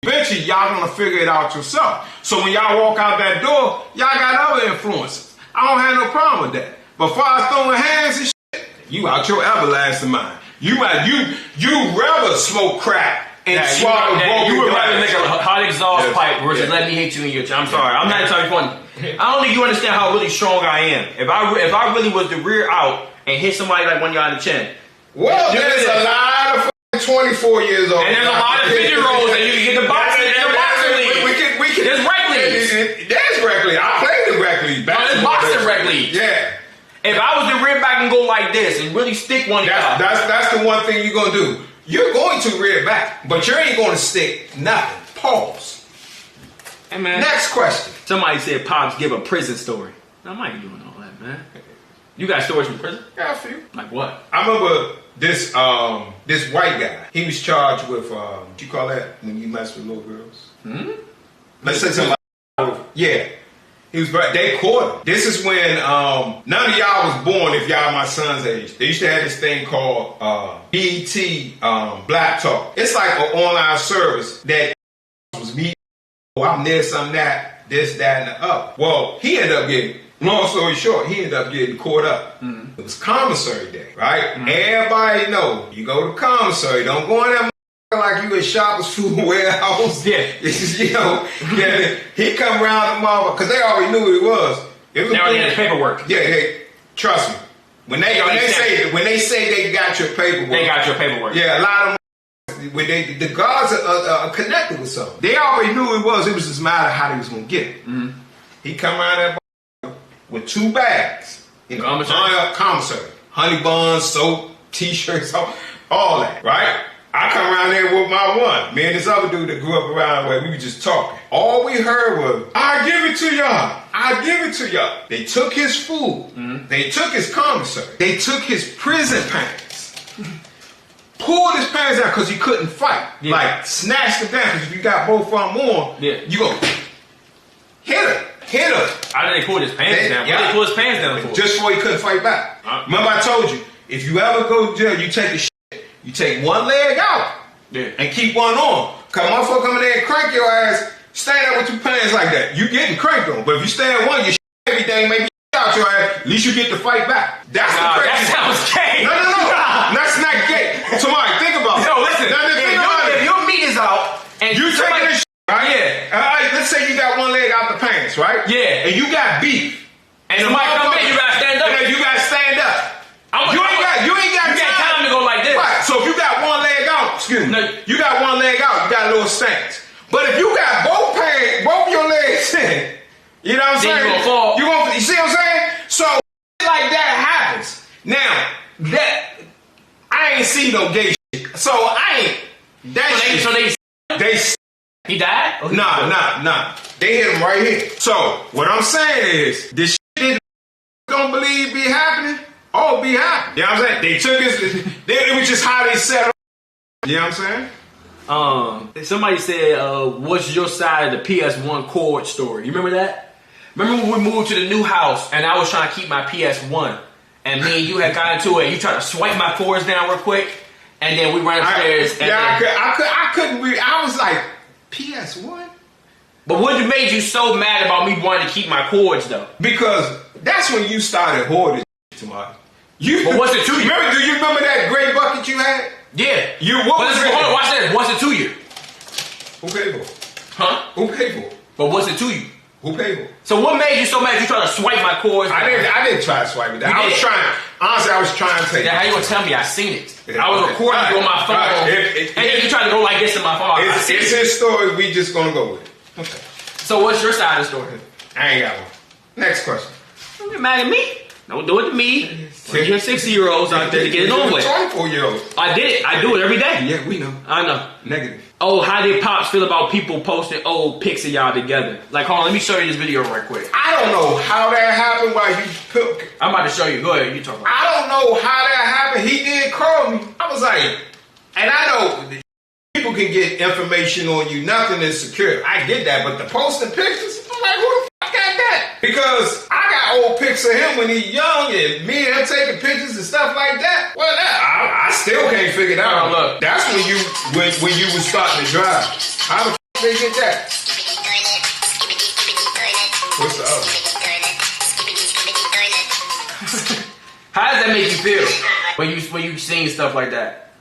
do. Eventually, y'all gonna figure it out yourself. So when y'all walk out that door, y'all got other influences. I don't have no problem with that. But far as throwing hands and shit, you out your everlasting mind. You rather smoke crack and swallow broken. You would rather make a hot exhaust pipe versus let me hit you in your chest. I'm sorry, I'm not trying to be funny. I don't think you understand how really strong I am. If I really was to rear out and hit somebody like one guy in the chin. Well, there's a lot of 24 years old. And there's a lot of 50-year-olds that you can get the boxing league. There's rec leagues. There's rec league. I played the rec league. There's boxing rec leagues. Yeah. If I was to rear back and go like this and really stick one guy. That's the one thing you're going to do. You're going to rear back, but you ain't going to stick nothing. Pause. Hey, man. Next question. Somebody said, Pops, give a prison story. Now, I might be doing all that, man. You got stories from prison? Yeah, a few. Like what? I remember this white guy. He was charged with, what you call that when you mess with little girls? Let's say something like, yeah. He was, they caught him. This is when none of y'all was born if y'all my son's age. They used to have this thing called BET Black Talk. It's like an online service that was me. Oh, I'm this, I'm that, this, that, and the other. Well, he ended up getting, long story short, he ended up getting caught up. It was commissary day, right? Everybody know, you go to commissary, don't go in there like you at Shoppers Food Warehouse. Yeah. You know, he come around the mother, because they already knew who he was. It was they already had the paperwork. Yeah, hey, trust me. When they say they got your paperwork, they got your paperwork. Yeah, a lot of them, when the guards are connected with something. They already knew it was. It was just a matter of how they was gonna get it. Mm-hmm. He come around that with 2 bags. You know, commissary, honey buns, soap, t-shirts, all that. Right? I come around there with my one. Me and this other dude that grew up around where we were just talking. All we heard was, I give it to y'all. I give it to y'all. They took his food. Mm-hmm. They took his commissary. They took his prison pants. Pulled his pants down because he couldn't fight. Yeah. Like, snatched them down because if you got both of them on, you go, hit him. Hit him. How did they pull his pants down? What did they pull his pants down for? Just so he couldn't fight back. Remember I told you, if you ever go to jail, you take a shit. You take one leg out and keep one on. Cause motherfucker come in there and crank your ass, stand up with 2 pants like that. You getting cranked on. But if you stand one, you shit everything, maybe out your ass, at least you get to fight back. That's the crazy. That sounds gay. No. That's not gay. Somebody think about it. No, listen. If your meat is out and you taking this shit, right? Yeah. Alright, let's say you got one leg out the pants, right? Yeah. And you got beef. And somebody come in, you gotta stand up. You gotta stand up. You ain't got time to go like this. Right. So if you got one leg out, you got one leg out, you got a little stance. But if you got both your legs in, you know what I'm saying? You gonna fall. You see what I'm saying? So like that happens. Now I ain't see no gay shit. So I ain't he died? Nah. They hit him right here. So what I'm saying is this shit don't believe be happening. Oh, be happy. You know what I'm saying? They took it was just how they set up. You know what I'm saying? Somebody said, what's your side of the PS1 cord story? You remember that? Remember when we moved to the new house and I was trying to keep my PS1 and me and you had got into it, you tried to swipe my cords down real quick and then we ran upstairs. I couldn't read. I was like, PS1? But what made you so mad about me wanting to keep my cords though? Because that's when you started hoarding tomorrow. But what's it to you? Do you remember that gray bucket you had? Yeah. Watch that. What's it to you? Who paid for it? Huh? Who paid for it? But what's it to you? Who paid for it? So what made you so mad you trying to swipe my cords? I didn't try to swipe it down. Honestly, I was trying to take it. How you gonna tell me I seen it? I was recording you on my phone. And then you tried to go like this in my phone. It's his story, we just gonna go with it. Okay. So what's your side of the story? I ain't got one. Next question. Don't get mad at me. Don't do it to me. You're 60-year-olds out there to get it on with. 24-year-olds. I did it. I do it every day. Yeah, we know. I know. Negative. Oh, how did Pops feel about people posting old pics of y'all together? Like, hold on, let me show you this video right quick. I don't know how that happened while you took. I'm about to show you. Go ahead, you talk about it. I don't know how that happened. He did call me. I was like, and I know people can get information on you, nothing is secure. I get that, but the posting pictures, I'm like, who the fuck got that? Because I got old pics of him when he's young and me and him taking pictures and stuff like that. Well, I still can't figure it out. Look. That's when you was starting to drive. How the fuck they get that? What's the other? How does that make you feel when you seeing stuff like that?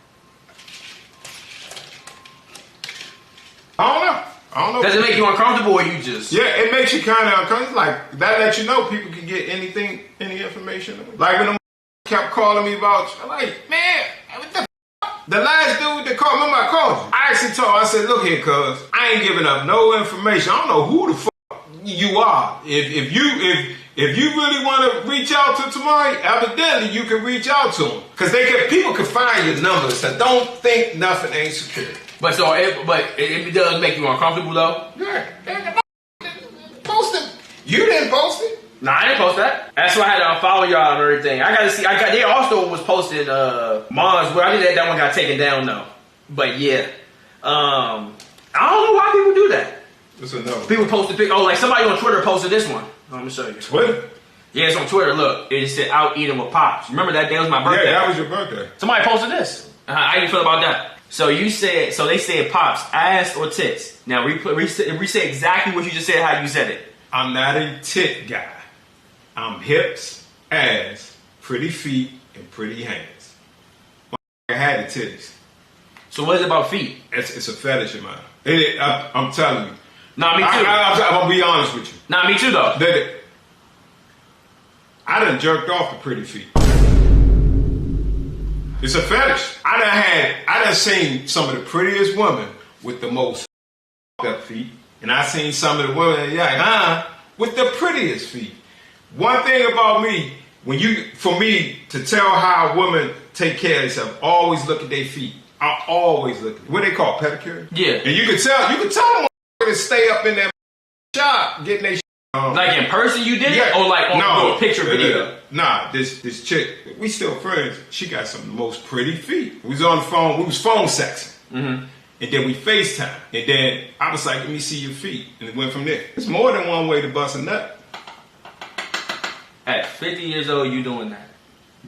I don't know. Does it make you uncomfortable or you just? Yeah, it makes you kind of uncomfortable. Like, that lets you know people can get any information. Like when them kept calling me about, I'm like, man, what the f? The last dude that called, remember I called you? I actually told him, I said, look here, cuz, I ain't giving up no information. I don't know who the f you are. If you really want to reach out to Tamari, evidently you can reach out to him. Because people can find your numbers, so don't think nothing ain't secure. But it does make you uncomfortable though. Yeah. Post it. You didn't post it. Nah, I didn't post that. That's why I had to unfollow y'all and everything. They also was posting Mons, but I think that one got taken down though. But yeah, I don't know why people do that. What's another? People posted like somebody on Twitter posted this one. Let me show you. Twitter. Yeah, it's on Twitter. Look, it said out eating with Pops. Remember that day was my birthday. Yeah, that was your birthday. Somebody posted this. How you feel about that? So they said Pops, ass or tits. Now re-say exactly what you just said, how you said it. I'm not a tit guy. I'm hips, ass, pretty feet, and pretty hands. I had the titties. So what is it about feet? It's a fetish of mine. I'm telling you. Nah, me too. I'm gonna be honest with you. Nah, me too though. I done jerked off the pretty feet. It's a fetish. I done seen some of the prettiest women with the most up feet, and I seen some of the women with the prettiest feet. One thing about me, for me to tell how a woman take care of herself, always look at their feet. I always look at what they call pedicure. Yeah, and you can tell them to stay up in that shop getting their. Like in person you did it? Or like on picture video? Nah, this chick, we still friends, she got some of the most pretty feet. We was on the phone, we was phone sexing. Mm-hmm. And then we FaceTime. And then I was like, let me see your feet. And it went from there. It's more than one way to bust a nut. At 50 years old, you doing that?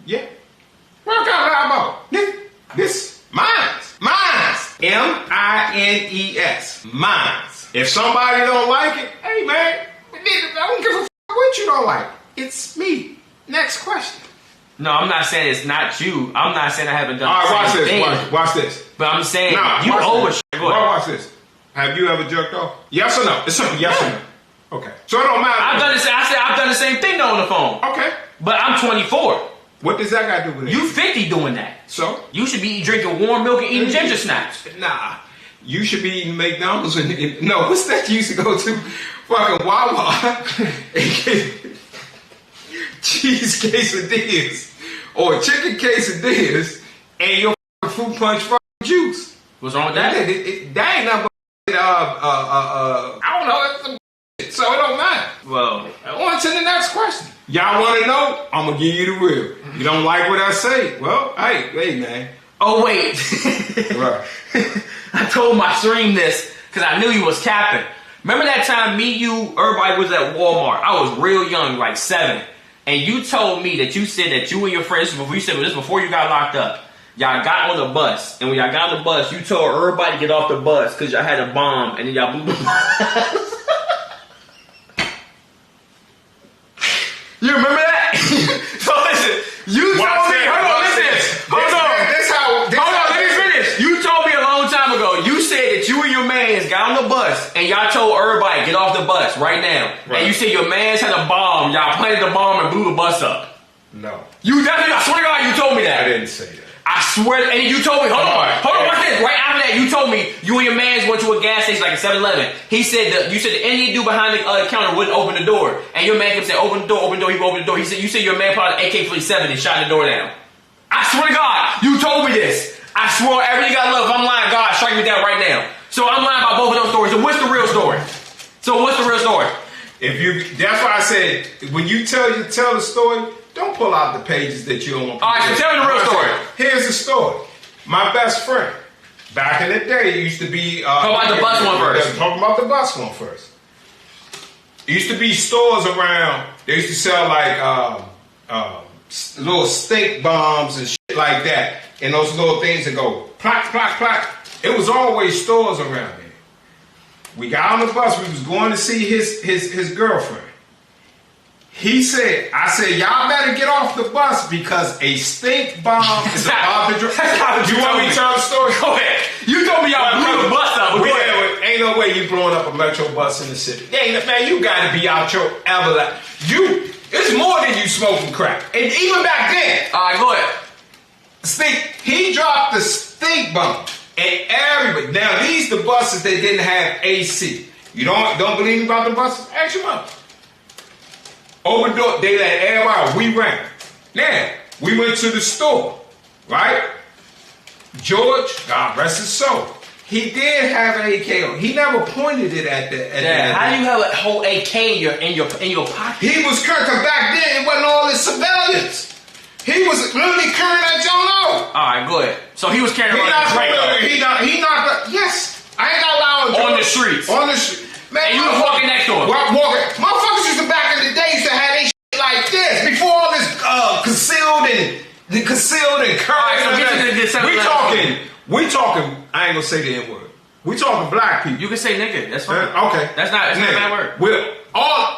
Yeah. What kind of lie about? This, mine's. M-I-N-E-S. Mine's. If somebody don't like it, hey man, I don't give a f*** what you don't like. It's me. Next question. No, I'm not saying it's not you. I'm not saying I haven't done all right, the same thing. Watch this. But I'm saying you over shit. Go ahead. Watch this. Have you ever jerked off? Yes or no? It's simple. Yes or no? Okay. So it don't matter. I've done the same thing though on the phone. Okay. But I'm 24. What does that got to do with it? You 50 doing that. So? You should be drinking warm milk and eating ginger snaps. Nah. You should be eating McDonald's no, what's that you used to go to? Fucking Wawa. Cheese quesadillas. Or chicken quesadillas. And your fruit punch juice. What's wrong with that? That ain't nothing but I don't know. So it don't matter. Well, on to the next question. Y'all want to know? I'm going to give you the real. You don't like what I say? Well, hey, man. Oh, wait. Right. I told my stream this because I knew you was capping. Remember that time me, you, everybody was at Walmart. I was real young, like 7. And you told me that you said that you and your friends, you said this before you got locked up. Y'all got on the bus. And when y'all got on the bus, you told everybody to get off the bus because y'all had a bomb. And then y'all blew the bus. You remember that? So listen, you told me, hold on, let me finish. You told me a long time ago, you said that you and your mans got on the bus and y'all told everybody, get off the bus right now. Right. And you said your mans had a bomb, y'all planted the bomb and blew the bus up. No. You definitely, I swear to God, you told me that. I didn't say that. I swear, and you told me, hold on, watch this. Right after that, you told me you and your mans went to a gas station like a 7-Eleven. You said the Indian dude behind the counter wouldn't open the door. And your man kept saying, open the door, he would open the door. You said your man pulled out an AK-47 and shot the door down. I swear to God, you told me this. I swear, everything I love, if I'm lying, God, strike me down right now. So I'm lying about both of those stories. So what's the real story? That's why I said, when you tell the story, don't pull out the pages that you don't want. All right, so tell me the real story. Here's the story. My best friend, back in the day, it used to be... Talk about the bus one first. Talk about the bus one first. There used to be stores around. They used to sell like little steak bombs and shit like that. And those little things that go plack, plack, plack. It was always stores around there. We got on the bus. We was going to see his girlfriend. I said, y'all better get off the bus because a stink bomb is about to drop. You want me to tell the story? Go ahead. You told me y'all blew the bus up. Ain't no way you blowing up a metro bus in the city. Man, you got to be out your ever. It's more than you smoking crack. And even back then. All right, go ahead. He dropped the stink bomb. And everybody. Now, these the buses that didn't have AC. You don't believe me about the buses? Ask your mom. Open door, they let everybody, we ran. Now, we went to the store, right? George, God rest his soul, he did have an AK on. He never pointed it at the. How do you have a whole AK in your pocket? He was because back then it wasn't all the civilians. He was literally carrying that John out. All right, go ahead. So he was carrying around He not. Yes, I ain't got allowed on the streets. On the street. Man, and you was walking next door. Motherfuckers used to back in the days to have they shit like this before all this concealed and curved. Right, we talking. I ain't gonna say the N word. We talking black people. You can say nigga. That's fine. Okay, that's not a bad word. Well,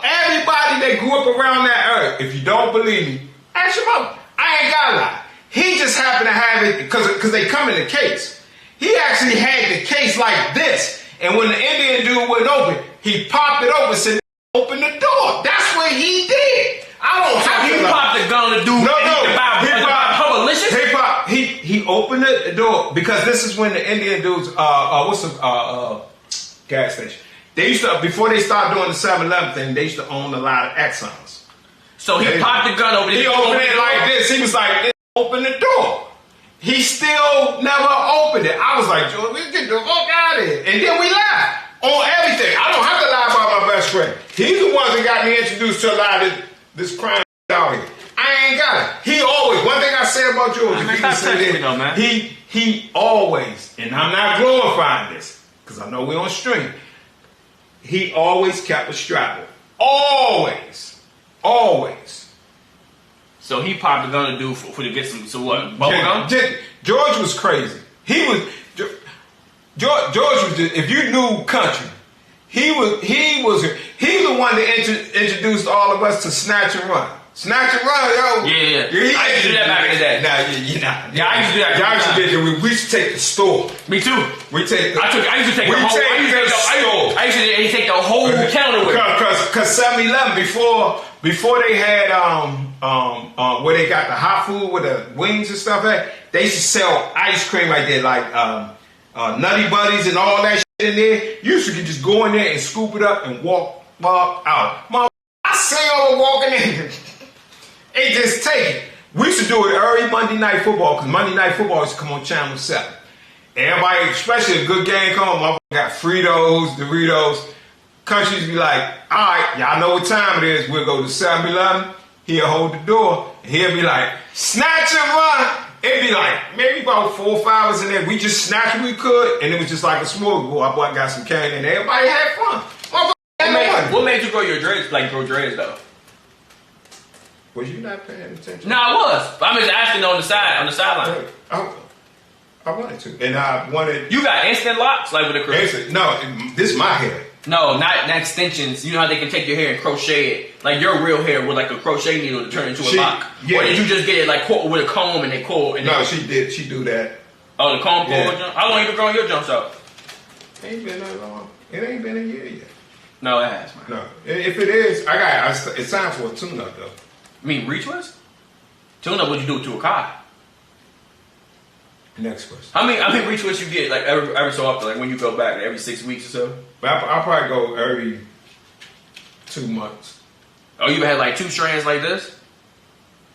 everybody that grew up around that area. If you don't believe me, ask your mother. I ain't gotta lie. He just happened to have it because they come in the case. He actually had the case like this. And when the Indian dude wouldn't open, he popped it open and said, open the door. That's what he did. I don't have to gonna do? He opened the door because this is when the Indian dudes, what's the gas station? They used to, before they started doing the 7-Eleven thing, they used to own a lot of Exxons. So he popped the gun over there. He opened it like this. He was like, open the door. He still never opened it. I was like, George, let's get the fuck out of here. And then we laughed on everything. I don't have to lie about my best friend. He's the one that got me introduced to a lot of this crime out here. I ain't got it. He always, one thing I say about George, he always, and I'm not glorifying this, because I know we're on stream, he always kept a strap on. Always. Always. So he popped the gun to do for to get some what? Bubble gum? George was crazy. George was just, if you knew country, he's the one that introduced all of us to Snatch and Run. Snatch and Run, yo. Yeah. I used to do that back in the day. Nah, you're not. Yeah, I used to do that. Y'all used to do it. We used to take the store. Me too. I used to take the whole counter with me. Cause 7-Eleven before they had where they got the hot food with the wings and stuff at, they used to sell ice cream like that, like Nutty Buddies and all that shit in there. You used to just go in there and scoop it up and walk out. I say I was walking in. They just take it. We used to do it every Monday Night Football, because Monday Night Football used to come on Channel 7. Everybody, especially if a good game come, my got Fritos, Doritos. Countries be like, all right, y'all know what time it is. We'll go to 7-Eleven. He'll hold the door. And he'll be like, snatch and run. It'd be like, maybe about 4 or 5 hours in there. We just snatched what we could, and it was just like a smorgasbord. I got some candy, and everybody had fun. What made you grow your dreads, grow dreads, though? Was you not paying attention? No, I was. I'm just asking on the sideline. I wanted to, and I wanted. You got instant locks, like with a crochet? No, this is my hair. No, not extensions. You know how they can take your hair and crochet it, like your real hair with like a crochet needle to turn into a lock. Yeah. Or did you just get it like with a comb and they coil? No, she did. She do that. Oh, the comb coil jump. How long you been growing your jumps out? Ain't been that long. It ain't been a year yet. No, it has. Man. No, if it is, it's time for a tune-up though. You mean retwist? Tune-up? What you do to a car? Next question. How many retwists you get like every so often? Like when you go back, every 6 weeks or so? I'll probably go every 2 months. Oh, you had like 2 strands like this?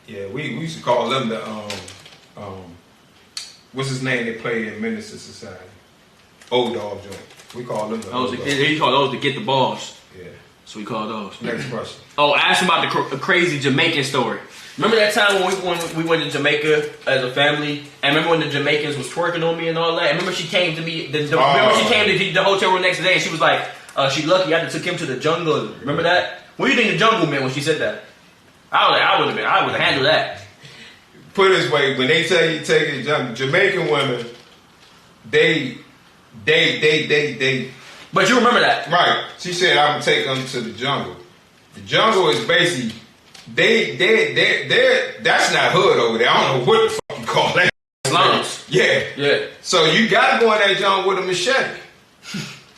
Yeah, we used to call them the what's his name? They play in Minister Society. Old dog joint. We call them the old dog. He call those to get the balls. Yeah. So we call those. Next question. Oh, ask him about the crazy Jamaican story. Remember that time when we went to Jamaica as a family? And remember when the Jamaicans was twerking on me and all that? And remember she came to me, remember she came to the hotel room next day and she was like, she lucky I took him to the jungle. Remember that? What do you think the jungle meant when she said that? I would have handled that. Put it this way, when they tell you take it to jungle, Jamaican women, they. But you remember that. Right. She said I would take them to the jungle. The jungle is basically, that's not hood over there. I don't know what the fuck you call that. Slums. Yeah. So you gotta go in that jungle with a machete.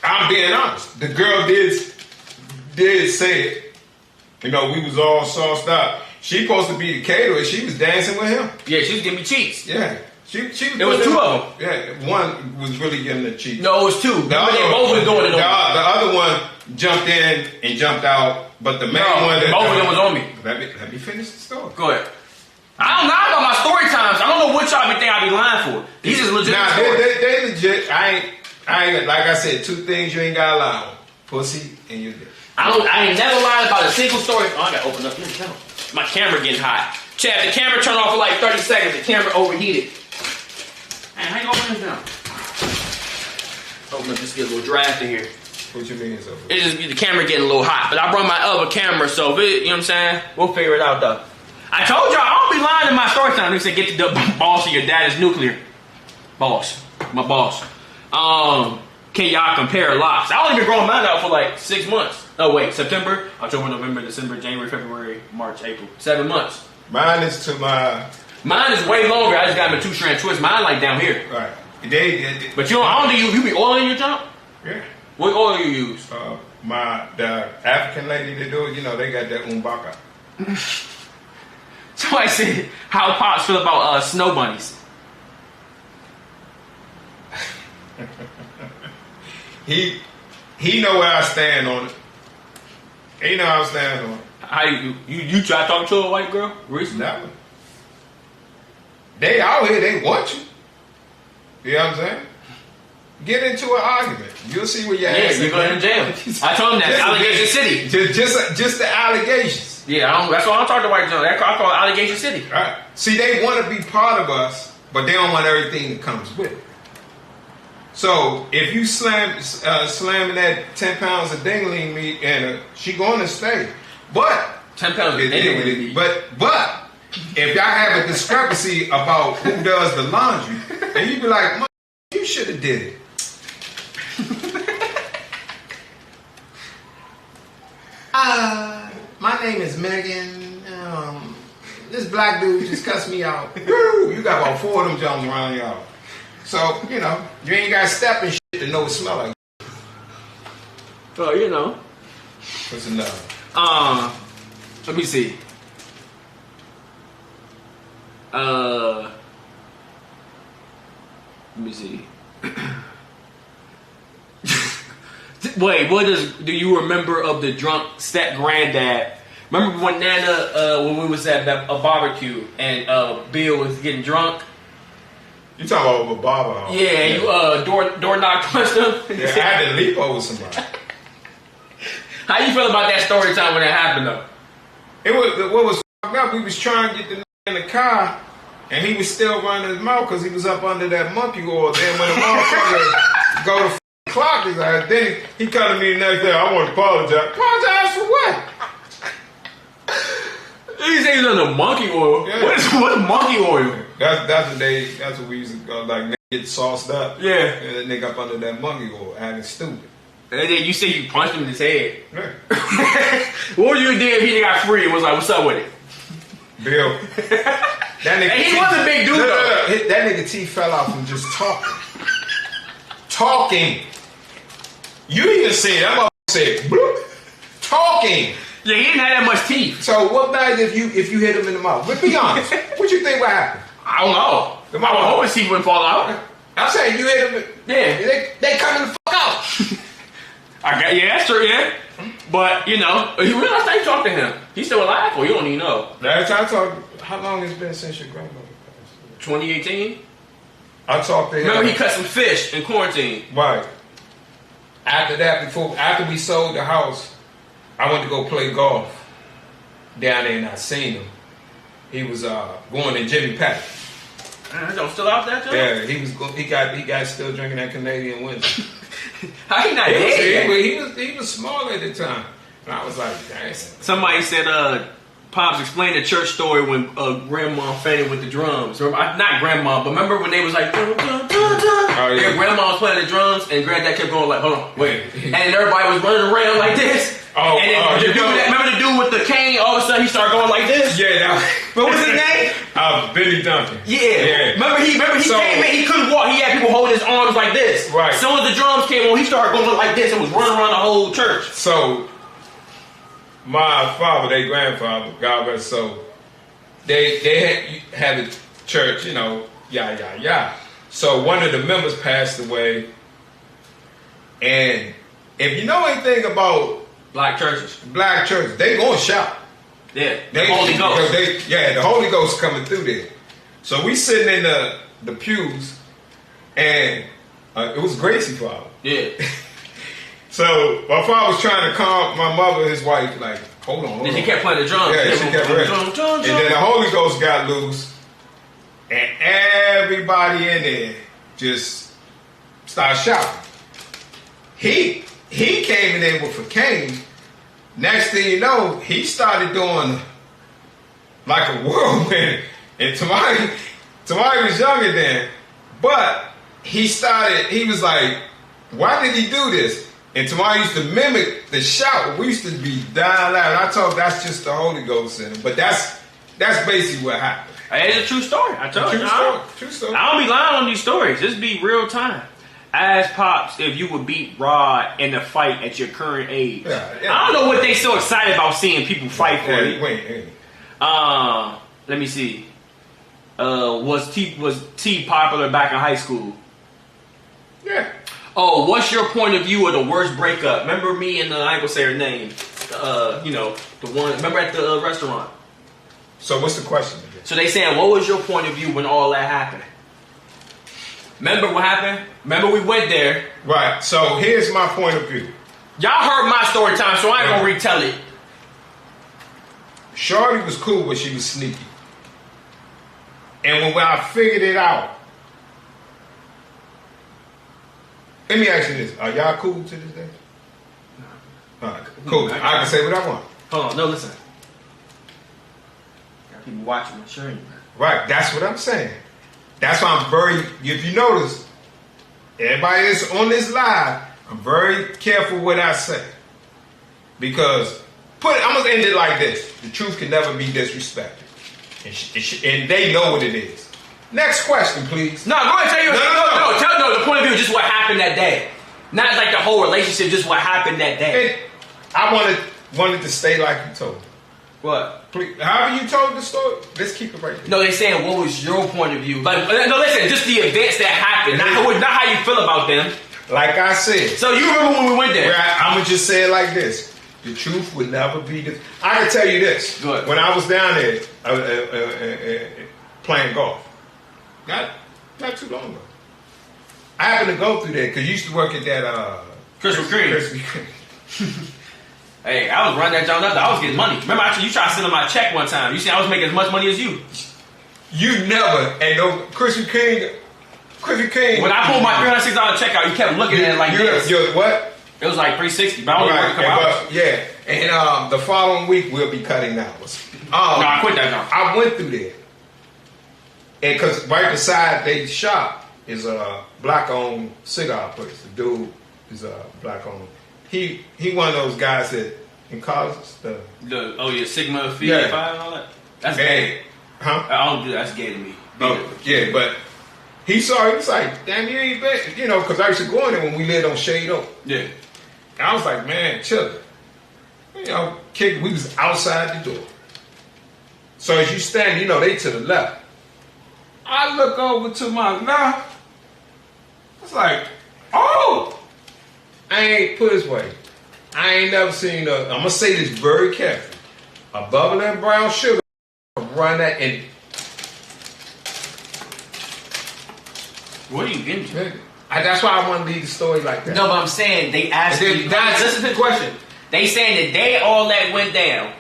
I'm being honest. The girl did say it. You know, we was all sauced up. She supposed to be the caterer. She was dancing with him. Yeah, she was giving me cheeks. Yeah. There was 2 of them. Yeah, one was really giving the cheeks. No, it was 2. They both was doing it on me. The other one jumped in and jumped out, but the main one... both of them was on me. Let me finish the story. Go ahead. I don't know about my story times. I don't know what y'all think I be lying for. These is legit. Nah, they legit. I ain't, like I said, 2 things you ain't gotta lie on. Pussy and your dick. I ain't never lied about a single story. Oh, I gotta open up. My camera getting hot. Chad, the camera turned off for like 30 seconds. The camera overheated. Man, how you open this down? Open up, just get a little draft in here. What you mean it's over? It just the camera getting a little hot. But I brought my other camera, so you know what I'm saying? We'll figure it out though. I told y'all I don't be lying in my story time. They said get the boss of your dad is nuclear. Boss. My boss. Can y'all compare locks? I only been growing mine out for like 6 months. Oh wait, September, October, November, December, January, February, March, April. 7 months. Mine is way longer. I just got him a 2-strand twist. Mine like down here. Right. But you be oiling your jump? Yeah. What oil you use? The African lady they do it, you know, they got that umbaka. Somebody said, how Pops feel about snow bunnies? He know where I stand on it. He know how I stand on it. How you try talking to a white girl recently? Never. They out here, they want you. You know what I'm saying? Get into an argument. You'll see where your ass is. Yeah, you're going to jail. I told him that. Allegation City. Just the allegations. Yeah, that's why I'm talking to white girls. I call it Allegation City. Right. See, they want to be part of us, but they don't want everything that comes with it. So if you slamming that 10 pounds of dingling meat in her, she going to stay. But 10 pounds of dingling meat. But if y'all have a discrepancy about who does the laundry, and you be like, you should have did it. My name is Megan. This black dude just cussed me out. Woo! You got about 4 of them Jones around y'all. So, you know, you ain't got to step in shit to know it smell like. Well, you know. What's another? Let me see. Let me see. Wait, do you remember of the drunk step granddad? Remember when Nana, when we was at a barbecue and Bill was getting drunk? You talking about a barber? Yeah, you door knock punched him. Yeah, I had to leap over somebody. How you feel about that story time when that happened though? What was fucked up? We was trying to get the in the car, and he was still running his mouth because he was up under that monkey oil. Then when the motherfucker go to clock his ass, then he come to me the next day. I want to apologize. Apologize for what? You say he's under monkey oil. Yeah. What's monkey oil? That's what we used to go, like get sauced up. Yeah. And that nigga up under that monkey oil, acting stupid. And then you say you punched him in his head. Yeah. What would you do if he got free and was like, "What's up with it?" Bill. That nigga. And he was a big dude though. That nigga teeth fell out from just talking. Talking. You even see that motherfucker said bloop. Talking. Yeah, he didn't have that much teeth. So what matters if you hit him in the mouth? But be honest. What you think would happen? I don't know. I would hope his teeth wouldn't fall out. I'm saying you hit him. Yeah. They coming the fuck out. Yeah, that's true, yeah. But, you know, you realize I talked to him. He's still alive, or you don't even know. Last time I talked, how long has it been since your grandmother passed? 2018? I talked to him. Remember he cut some fish in quarantine. Right. After we sold the house, I went to go play golf down there and I seen him. He was going to Jimmy Pack. I'm still out there, Joe? Yeah, he got still drinking that Canadian whiskey. How he not dead? He was small at the time. And I was like, dang. Somebody said, Pops explained the church story when Grandma fainted with the drums. Remember, not Grandma, but remember when they was like, dun, dun, dun, dun. Oh, yeah. Grandma was playing the drums and Granddad kept going like, hold on, wait. And everybody was running around like this. Oh, and then remember the dude with the cane? All of a sudden he started going like this. Yeah, what was his name? Billy Duncan. Yeah. Remember he came in, he couldn't walk. He had people holding his arms like this. Right. As soon as the drums came on, he started going like this and was running around the whole church. So my father, their grandfather, God rest his soul, they had a church, you know, yah. So one of the members passed away, and if you know anything about black churches, they gonna shout. Yeah, the Holy Ghost. The Holy Ghost coming through there. So we sitting in the pews, and it was Gracie's father. Yeah. So my father was trying to calm my mother and his wife, like, hold on. And she kept playing the drums. Yeah, she kept playing. And then the Holy Ghost got loose, and everybody in there just started shouting. He came in there with a cane. Next thing you know, he started doing like a whirlwind. And Tamari was younger then, but he was like, why did he do this? And Tamari used to mimic the shout. We used to be dying loud. And I told that's just the Holy Ghost in him. But that's basically what happened. It's a true story. I told you. True story. I don't be lying on these stories. This be real time. I asked Pops if you would beat Rod in a fight at your current age. Yeah. I don't know what they so excited about seeing people fight for you. Wait. Let me see. Was T popular back in high school? Yeah. Oh, what's your point of view of the worst breakup? Remember me and I ain't gonna say her name. You know, the one. Remember at the restaurant. So what's the question again? So they saying, what was your point of view when all that happened? Remember what happened? Remember we went there. Right. So here's my point of view. Y'all heard my story time, so I ain't gonna retell it. Shorty was cool, but she was sneaky. And when I figured it out, let me ask you this: are y'all cool to this day? All right, cool. I can say what I want. Hold on, no, listen. Got people watching my shirt. Right, that's what I'm saying. That's why I'm very. If you notice, everybody that's on this live, I'm very careful what I say because I'm gonna end it like this: the truth can never be disrespected, and they know what it is. Next question, please. No, go ahead. Tell you. No. The point of view is just what happened that day, not like the whole relationship. Just what happened that day. And I wanted to stay like you told me. What? Please, however you told the story, let's keep it right there. No, they're saying what was your point of view? Like, no, listen, just the events that happened, not how you feel about them. Like I said. So you remember when we went there? I'm gonna just say it like this: the truth would never be the. I can tell you this: Good. when I was down there playing golf, not too long ago, I happened to go through there because you used to work at that Krispy Kreme. Hey, I was running that joint up. I was getting money. Remember, you tried to send him my check one time. You see, I was making as much money as you. You never, and no Krispy Kreme. When I pulled my $306 check out, you kept looking at it like this. What? It was like $360, but I only worked a couple hours. Yeah, and the following week we'll be cutting hours. No, I quit that job. I went through there, and because right beside their shop is a black-owned cigar place. The dude is a black-owned. He one of those guys that in college Sigma Phi Phi and all that. That's gay. Huh? I don't do that. That's gay to me. Yeah, but he saw it. He was like, "Damn, you ain't been," because I used to go in there when we lived on Shade Oak. Yeah. And I was like, "Man, chill." Kid, we was outside the door. So as you stand, they to the left. I look over to my left. It's like, oh. I ain't put this way. I ain't never seen I'm gonna say this very carefully. A bubbling brown sugar run that and what are you getting to? that's why I want to leave the story like that. No, but I'm saying they asked me. Listen to the question. They saying the day all that went down.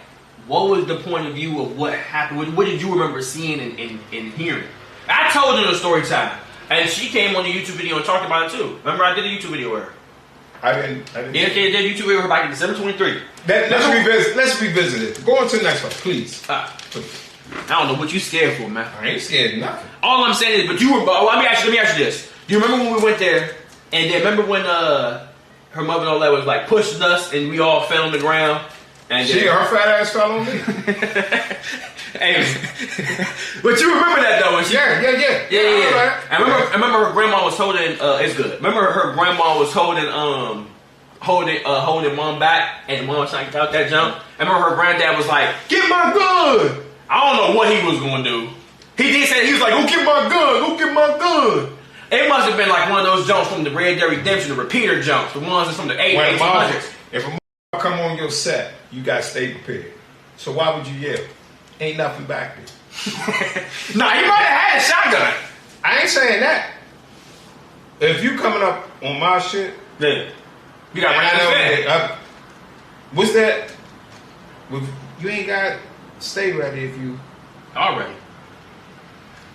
What was the point of view of what happened? What did you remember seeing and hearing? I told her the story time, and she came on the YouTube video and talked about it too. Remember, I did a YouTube video with her. I didn't. Yeah, okay, did YouTube video back in December 23. Let's revisit it. Go on to the next one, please. Please. I don't know what you scared for, man. I ain't scared of nothing. All I'm saying is, but you were. Let me ask you this. Do you remember when we went there? And then remember when her mother and all that was like pushing us, and we all fell on the ground. And her fat ass fell on me. Hey, but you remember that though? Yeah. I remember her grandma was holding. It's good. Remember her grandma was holding mom back, and mom was trying to get out that jump. I remember her granddad was like, "Get my gun." I don't know what he was going to do. He did say he was like, "Go get my gun. Go get my gun." It must have been like one of those jumps from the Red Dead Redemption, the repeater jumps, the ones that's from the 1800s. If a come on your set, you got to stay prepared. So why would you yell? Ain't nothing back there. Nah, he might have had a shotgun. I ain't saying that. If you coming up on my shit, then you got right. What's that? You ain't got to stay ready if you already.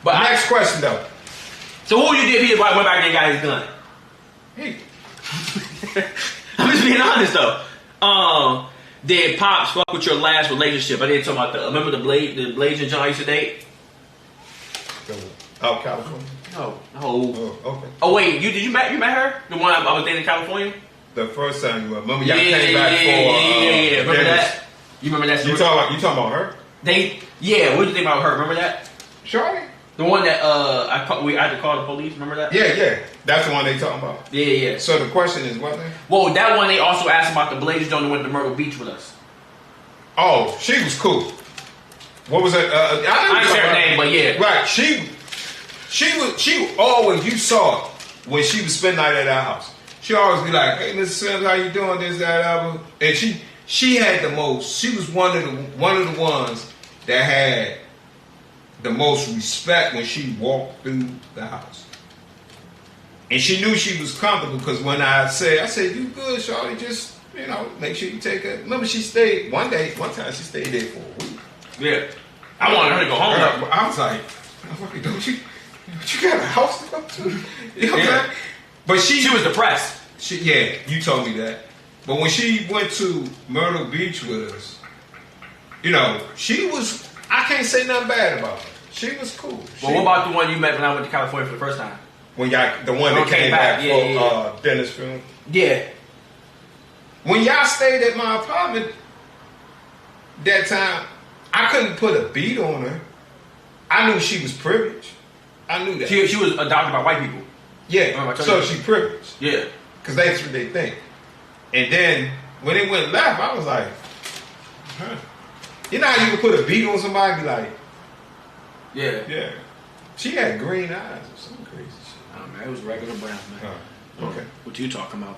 But next question though. So what you did? He went back and got his gun. Hey, I'm just being honest though. Did Pops fuck with your last relationship? I didn't talk about remember the Blades and John I used to date? Out California? No. Oh, okay. Oh wait, you met her? The one I was dating in California? The first time you remember y'all came back for yeah. Remember that? You remember that? You talking about her? What did you think about her? Remember that? Shorty? The one that I had to call the police. Remember that? Yeah. That's the one they talking about. Yeah. So the question is what then? Well, that one they also asked about the Blazers don't went to Myrtle Beach with us. Oh, she was cool. What was that? I didn't say her name, but yeah. Right. She always, you saw it when she would spend night at our house. She always be like, "Hey, Mr. Sims, how you doing? This, that, other." And she had the most. She was one of the ones that had the most respect when she walked through the house. And she knew she was comfortable because when I said, "You good, shawty? Just make sure you take her." Remember, she stayed one time she stayed there for a week. Yeah, I wanted her to go home. I was like, "Don't you got a house to go to?" You know what I'm saying? But she was depressed. Yeah, you told me that. But when she went to Myrtle Beach with us, she was. I can't say nothing bad about her. She was cool. Well, what about the one you met when I went to California for the first time? The one that came back for Dennis film. Yeah. When y'all stayed at my apartment that time, I couldn't put a beat on her. I knew she was privileged. I knew that. She was adopted by white people. Yeah. So she privileged. Yeah. Because that's what they think. And then when it went left, I was like, huh. You know how you can put a beat on somebody and be like, yeah. She had green eyes or some crazy shit. Oh man, it was regular brown, man. Okay. What you talking about?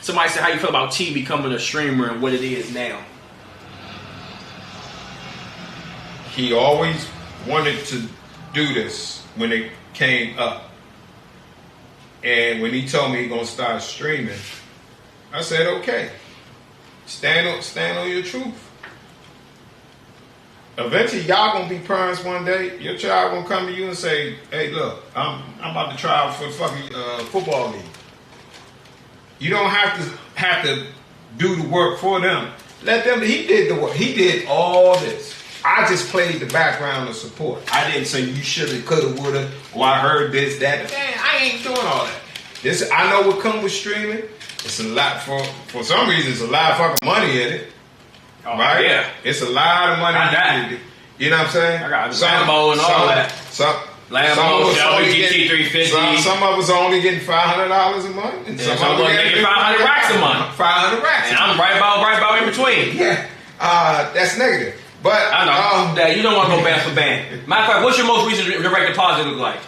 Somebody said, how you feel about T becoming a streamer and what it is now? He always wanted to do this when it came up. And when he told me he gonna start streaming, I said, okay. Stand on your truth. Eventually, y'all gonna be parents one day. Your child gonna come to you and say, "Hey, look, I'm about to try out for the fucking football league." You don't have to do the work for them. Let them. He did the work. He did all this. I just played the background of support. I didn't say you shoulda, coulda, woulda, or I heard this, that. Man, I ain't doing all that. This I know what comes with streaming. It's a lot for some reason. It's a lot of fucking money in it. Oh, right? Yeah. It's a lot of money. You know what I'm saying? I got Lambo and all that. Lambo, Shelby, GT350. Some of us are only getting $500 a month. And some of us getting 500 racks a month. 500 racks. And I'm right about in between. Yeah. That's negative. But I know that you don't want to go band for band. Matter of fact, what's your most recent direct deposit look like?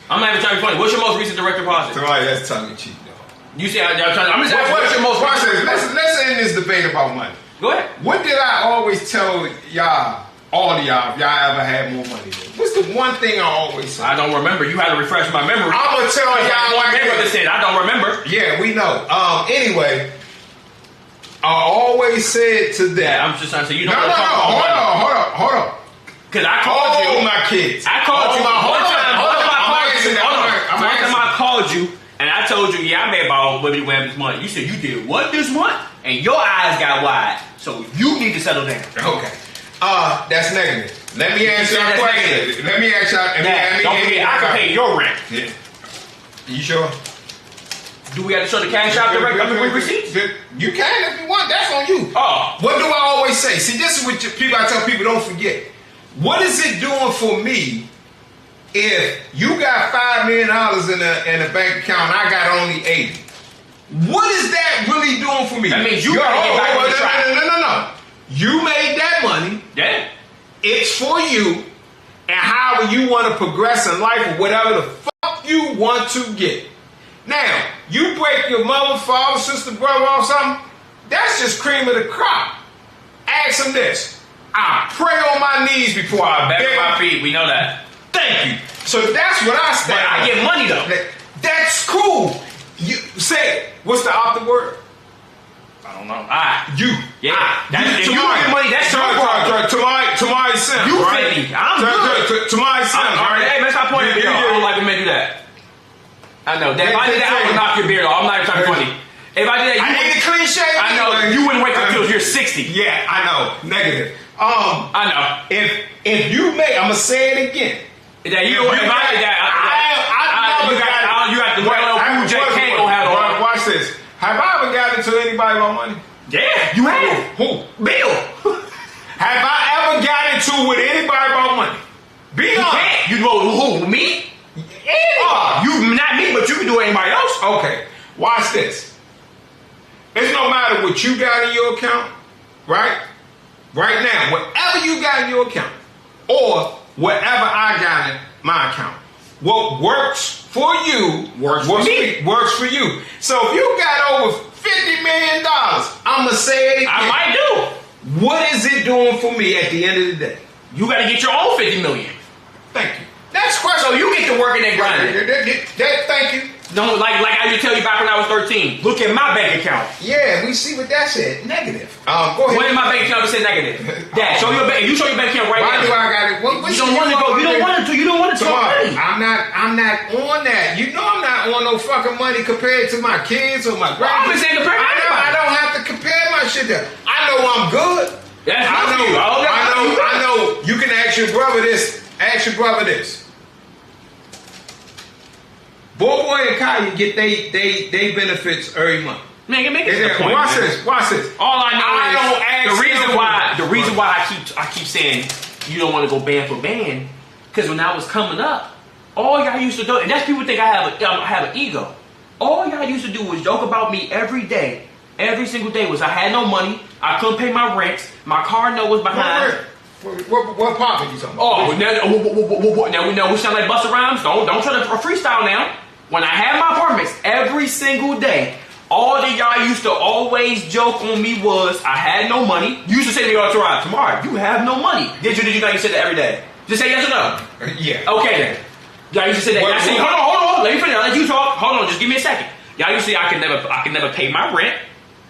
I'm not even trying to be funny. What's your most recent direct deposit? Somebody that's tongue in cheek, though. You say I'm just asking. What's your most recent? Let's end this debate about money. Go ahead. What did I always tell y'all? All of y'all, if y'all ever had more money than me? What's the one thing I always say? I don't remember. You had to refresh my memory. I'm gonna tell y'all what my brother said. I don't remember. Yeah, we know. Anyway, I always said to them. Yeah, I'm just trying to say you don't. Hold on. Because I called you. My kids. I called you. One time I called you, and I told you, yeah, I made about Wibby Wham's money. You said you did what this month, and your eyes got wide. So you need to settle down. Okay. That's negative. Let me answer your question. Let me ask y'all. Don't forget, I can pay your rent. Yeah. You sure? Do we have to show the cash out direct with receipts? You can if you want. That's on you. Oh. What do I always say? See, this is what I tell people, don't forget. What is it doing for me if you got $5 million in a bank account and I got only 80? What is that really doing for me? That means you gotta get back on the track. No. You made that money. Yeah. It's for you, and however you want to progress in life or whatever the fuck you want to get. Now, you break your mother, father, sister, brother off something, that's just cream of the crop. Ask them this. I pray on my knees before I beg my feet. We know that. Thank you. So that's what I stand. But I get money though. That's cool. You say, what's the opposite word? I don't know. You. Yeah. If you get money, that's your problem. To my son. You right? 50. I'm good. To my son. Right? Hey, man, stop pointing at me. I don't like when men do that. I know. If I did that, I would knock your beard off. I'm not even trying to be funny. If I did that, I need a clean shave. I know. You wouldn't wake up until you're 60. Yeah, I know. Negative. I know. If you make, I'm gonna say it again. That you got the well Jack Kane gonna have on. Watch this. Have I ever gotten into anybody about money? Yeah, you have. Who? Bill. Have I ever gotten into with anybody about money? Be honest. You know who? Me? Yeah. You not me, but you can do anybody else. Okay. Watch this. It's no matter what you got in your account, right? right now, whatever you got in your account, or whatever I got in my account, what works for you works for you. So if you got over $50 million, I'm gonna say it again. I might do. What is it doing for me at the end of the day? You got to get your own 50 million. Thank you. Next question. So you get to work and then grind. Thank you. No, like I used to tell you back when I was 13. Look at my bank account. Yeah, we see what that said. Negative. Go ahead. What in my bank account said negative? Dad, show your bank. You show your bank account right now. Why do I got it? You don't want to go. You don't want to. You don't want to talk money. I'm not on that. You know I'm not on no fucking money compared to my kids or my grandkids. I don't have to compare my shit there. I know I'm good. I know. You can ask your brother this. Ask your brother this. Boy and Kaya get they benefits every month. Man, make it a point. Watch this. All I know is the reason why I keep saying you don't want to go band for band, because when I was coming up, all y'all used to do, and that's people think I have an ego. All y'all used to do was joke about me every day. Every single day was I had no money, I couldn't pay my rent, my car note was behind. What apartment you talking about? Oh, now we sound like Busta Rhymes. Don't try to freestyle now. When I had my apartments every single day, all that y'all used to always joke on me was I had no money. You used to say to me all the time, Tamar, you have no money. Did you not? You said that every day. Just say yes or no. Yeah. Okay then. Y'all used to say that. Y'all say, hold on. Let me finish. I'll let you talk. Hold on. Just give me a second. Y'all used to say I can never pay my rent.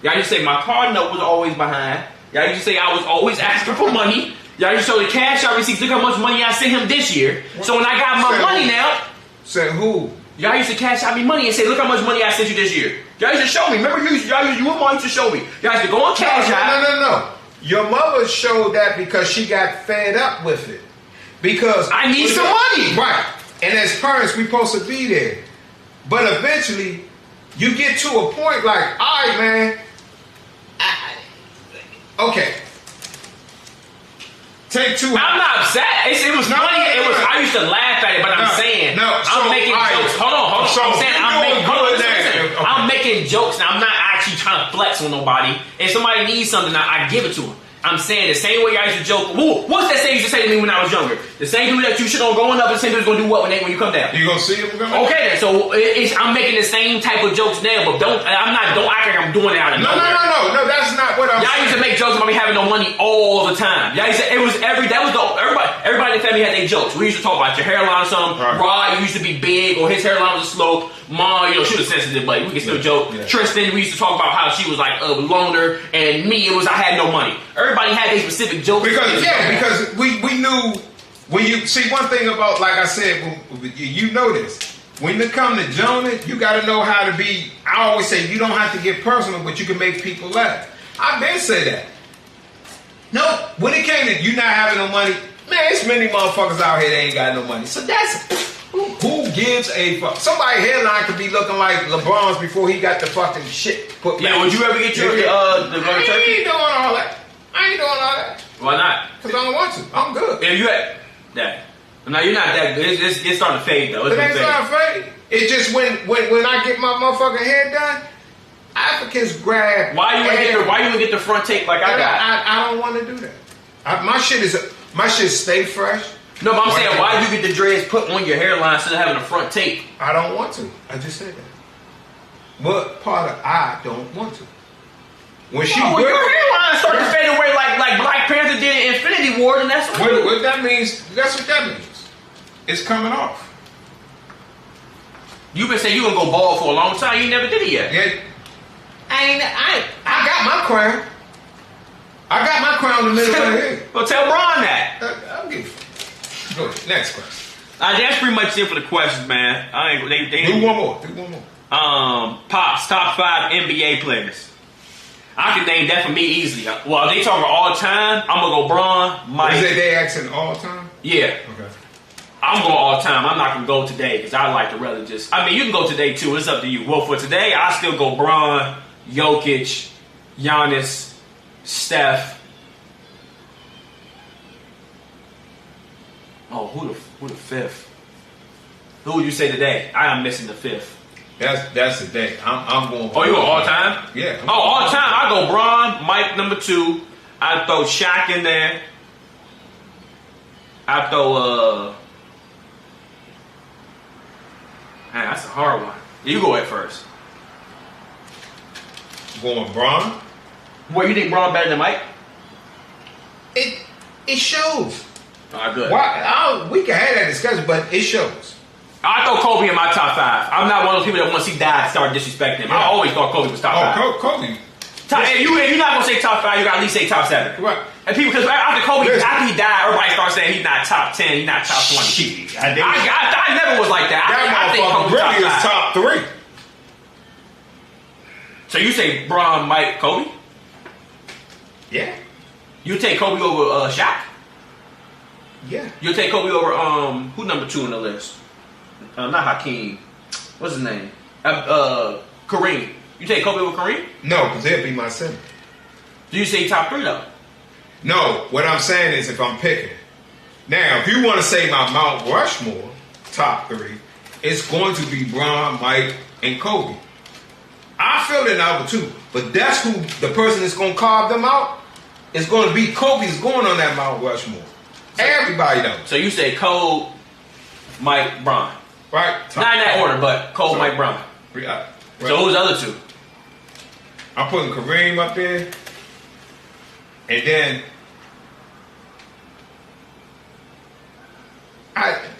Y'all used to say my car note was always behind. Y'all used to say I was always asking for money. Y'all used to show the cash out receipts. Look how much money I sent him this year. So when I got my money now. Say who? Y'all used to cash out me money and say, look how much money I sent you this year. Y'all used to show me. Remember, you and mom used to show me. Y'all used to go on cash out. No. Your mother showed that because she got fed up with it. Because I need some money. Right. And as parents, we're supposed to be there. But eventually, you get to a point like, all right, man. Okay. Take two. I'm not upset. It was funny. I used to laugh at it, but I'm saying I'm making jokes. Hold on. So I'm saying I'm making jokes. Now I'm not actually trying to flex on nobody. If somebody needs something, I give it to them. I'm saying the same way I used to joke. What's that saying you used to say to me when I was younger? The same dude that you shit on going up, the same dude's gonna do what when you come down? You gonna see him coming? Okay, then. So I'm making the same type of jokes now, but don't act like I'm doing it out of nowhere. No, that's not what I'm saying. Y'all used to make jokes about me having no money all the time. Y'all used to, everybody in the family had their jokes. We used to talk about your hairline or something. Right. Rod used to be big, or his hairline was a slope. Mom, she was sensitive, but we can still joke. Yeah. Tristan, we used to talk about how she was like a loner, and me, it was I had no money. Everybody had their specific jokes. Because we knew when you see one thing about, like I said, you know this. When it comes to Jonah, you got to know how to be. I always say you don't have to get personal, but you can make people laugh. I've been say that. No, when it came to you not having no money, man, it's many motherfuckers out here that ain't got no money. So that's who gives a fuck. Somebody's hairline could be looking like LeBron's before he got the fucking shit put. Yeah, would you ever get your turkey? I ain't doing all that. Why not? Because I don't want to. I'm good. If you had that. No, you're not that good. It's starting to fade though. It ain't starting to fade. It's just when I get my motherfucking hair done, Africans grab. Why you would get the front take like I got? I don't want to do that. My shit stay fresh. No, but I'm saying, why you get the dreads put on your hairline instead of having a front tape? I don't want to. I just said that. What part of I don't want to? When your hairline started to fade away like Black Panther did in Infinity War, then that's what that means. That's what that means. It's coming off. You've been saying you gonna go bald for a long time. You never did it yet. Yeah. I got my crown. I got my crown in the middle of the head. Well, tell Bron that. I'll give you. Go ahead. Next question. That's pretty much it for the questions, man. Do one more. Pops, top 5 NBA players. I can name that for me easily. Well, they talking all time. I'm gonna go Bron, Mike. Is it they asking all time? Yeah. Okay. I'm going all time. I'm not gonna go today because I like to rather just. I mean, you can go today too. It's up to you. Well, for today, I still go Bron, Jokic, Giannis, Steph. Oh, who the fifth? Who would you say today? I am missing the fifth. That's the day. I'm going. Oh, you go all time? Yeah. All time. I go Bron, Mike number 2, I'd throw Shaq in there. I'd throw man, that's a hard one. You go at first. Going Bron? What, you think Bron better than Mike? It shows. Alright, good. We can have that discussion, but it shows. I throw Kobe in my top 5. I'm not one of those people that once he died start disrespecting him. I always thought Kobe was top 5. Kobe. If you're not gonna say top 5, you gotta at least say top 7. Right. And people, because after Kobe, after he died, everybody starts saying he's not top 10, he's not top 20. I never was like that. I think Kobe really is top 3. So you say Bron, Mike, Kobe? Yeah. You take Kobe over Shaq? Yeah. You'll take Kobe over who number 2 on the list? Not Hakeem. What's his name? Kareem. You take Kobe over Kareem? No, because he'll be my center. Do you say top 3 though? No, what I'm saying is if I'm picking. Now, if you want to say my Mount Rushmore top 3, it's going to be Bron, Mike, and Kobe. I feel it number 2, but that's who the person that's going to carve them out is going to be. Kobe's going on that Mount Rushmore. Everybody knows. So you say Kobe, Mike, Bron. Right? Not in that order, but Kobe, Mike, Bron. Right. So who's the other 2? I'm putting Kareem up there. And then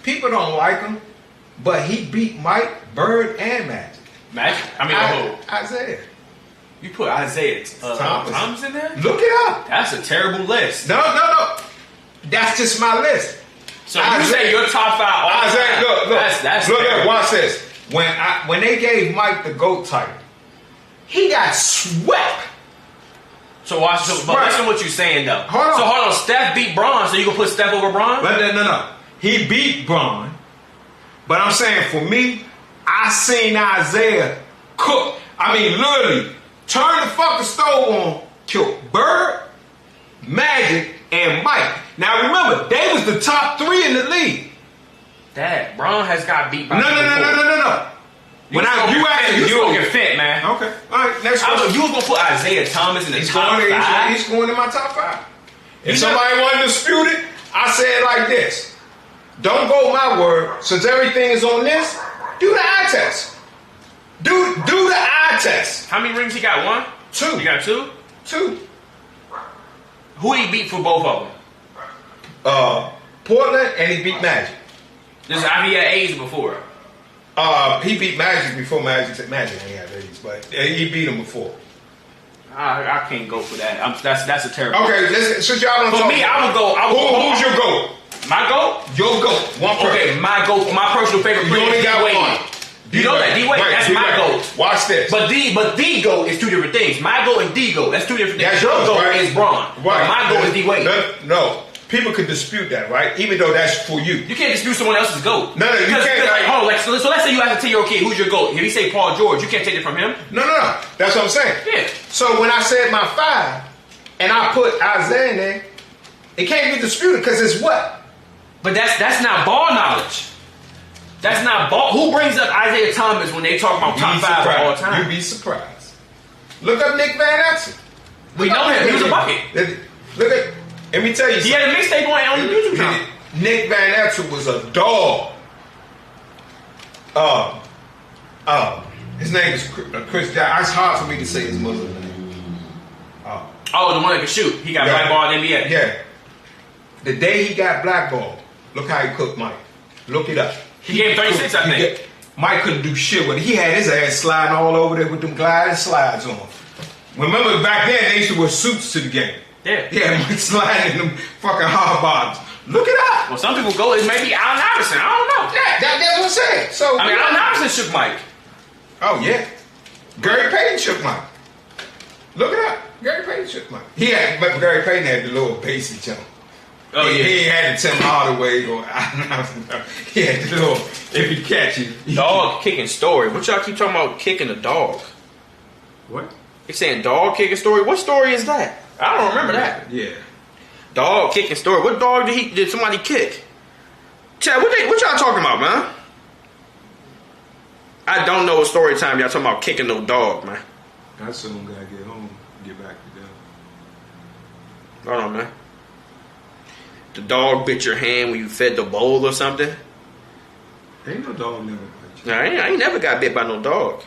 people don't like him, but he beat Mike, Bird, and Magic. Magic? I mean, who? Isaiah. You put Isaiah Thomas in there? Look it up. That's a terrible list. No. That's just my list. So you say your top 5 all Isaiah, time. look. That's look at watch this. When they gave Mike the GOAT title, he got swept. So watch. But listen to what you're saying though. Hold on. Steph beat Bron, so you gonna put Steph over Bron? No. He beat Bron. But I'm saying for me, I seen Isaiah cook. I mean, literally turn the fucking stove on, kill Bird, Magic, and Mike. Now remember, they was the top 3 in the league. Dad, Bron has got beat by No. You spoken fit, man. Okay. All right. Next question. You was gonna put Isaiah Thomas in the top 5? He's going in my top 5. If somebody want to dispute it, I say it like this. Don't go my word. Since everything is on this, do the eye test. Do the eye test. How many rings he got? 1? 2. You got 2? 2. Who he beat for both of them? Portland, and he beat Magic. This is he had A's before. He beat Magic before Magic said Magic ain't had A's, but he beat him before. I can't go for that. That's a terrible. Okay, listen. Since y'all don't for talk, me, I would go. Who's your GOAT? My GOAT? Your GOAT. One person. Okay, my GOAT. My personal favorite You player only is got D-Wade. one. You know that D-Wade. Right, That's D-Wade. my GOAT. Watch this. But the GOAT is 2 different things. My GOAT and the GOAT. That's 2 different things. That's Your yours, GOAT right? is Bron. Right. My GOAT is D-Wade. No. People could dispute that, right? Even though that's for you. You can't dispute someone else's GOAT. No, you can't. So let's say you ask a 10-year-old kid, who's your GOAT? If he say Paul George, you can't take it from him. No. That's what I'm saying. Yeah. So when I said my 5, and I put Isaiah in there, it can't be disputed because it's what? But that's not ball knowledge. That's not ball. Who brings up Isaiah Thomas when they talk about top 5 of all time? You'd be surprised. Look up Nick Van Exel. We know him. He was a bucket. Look at. Let me tell you something. He had a mixtape on the YouTube channel. Nick Van Exel was a dog. His name is Chris Jackson. It's hard for me to say his mother's name. Oh, the one that could shoot. He got blackballed in the NBA. Yeah. The day he got blackballed, look how he cooked Mike. Look it up. He gave 36, I think. Mike couldn't do shit with it. He had his ass sliding all over there with them gliding slides on. Remember back then they used to wear suits to the game. Yeah, Mike sliding in them fucking hard bottoms. Look it up. Well, some people go, it may be Allen Iverson. I don't know. That's what I'm saying. So Allen Iverson shook Mike. Oh, yeah. Gary Payton shook Mike. Look it up. Gary Payton shook Mike. But Gary Payton had the little basic jump. Oh, yeah. He ain't had the Tim Hardaway or he had the little, if he catch you. Dog kicking story. What y'all keep talking about kicking a dog? What? They saying dog kicking story? What story is that? I don't remember that. Yeah. Dog kicking story. What dog did somebody kick? Chad, what y'all talking about, man? I don't know what story time y'all talking about kicking no dog, man. I soon gotta get home, get back Hold on, man. The dog bit your hand when you fed the bowl or something? Ain't no dog never bite you. Nah, I ain't never got bit by no dog.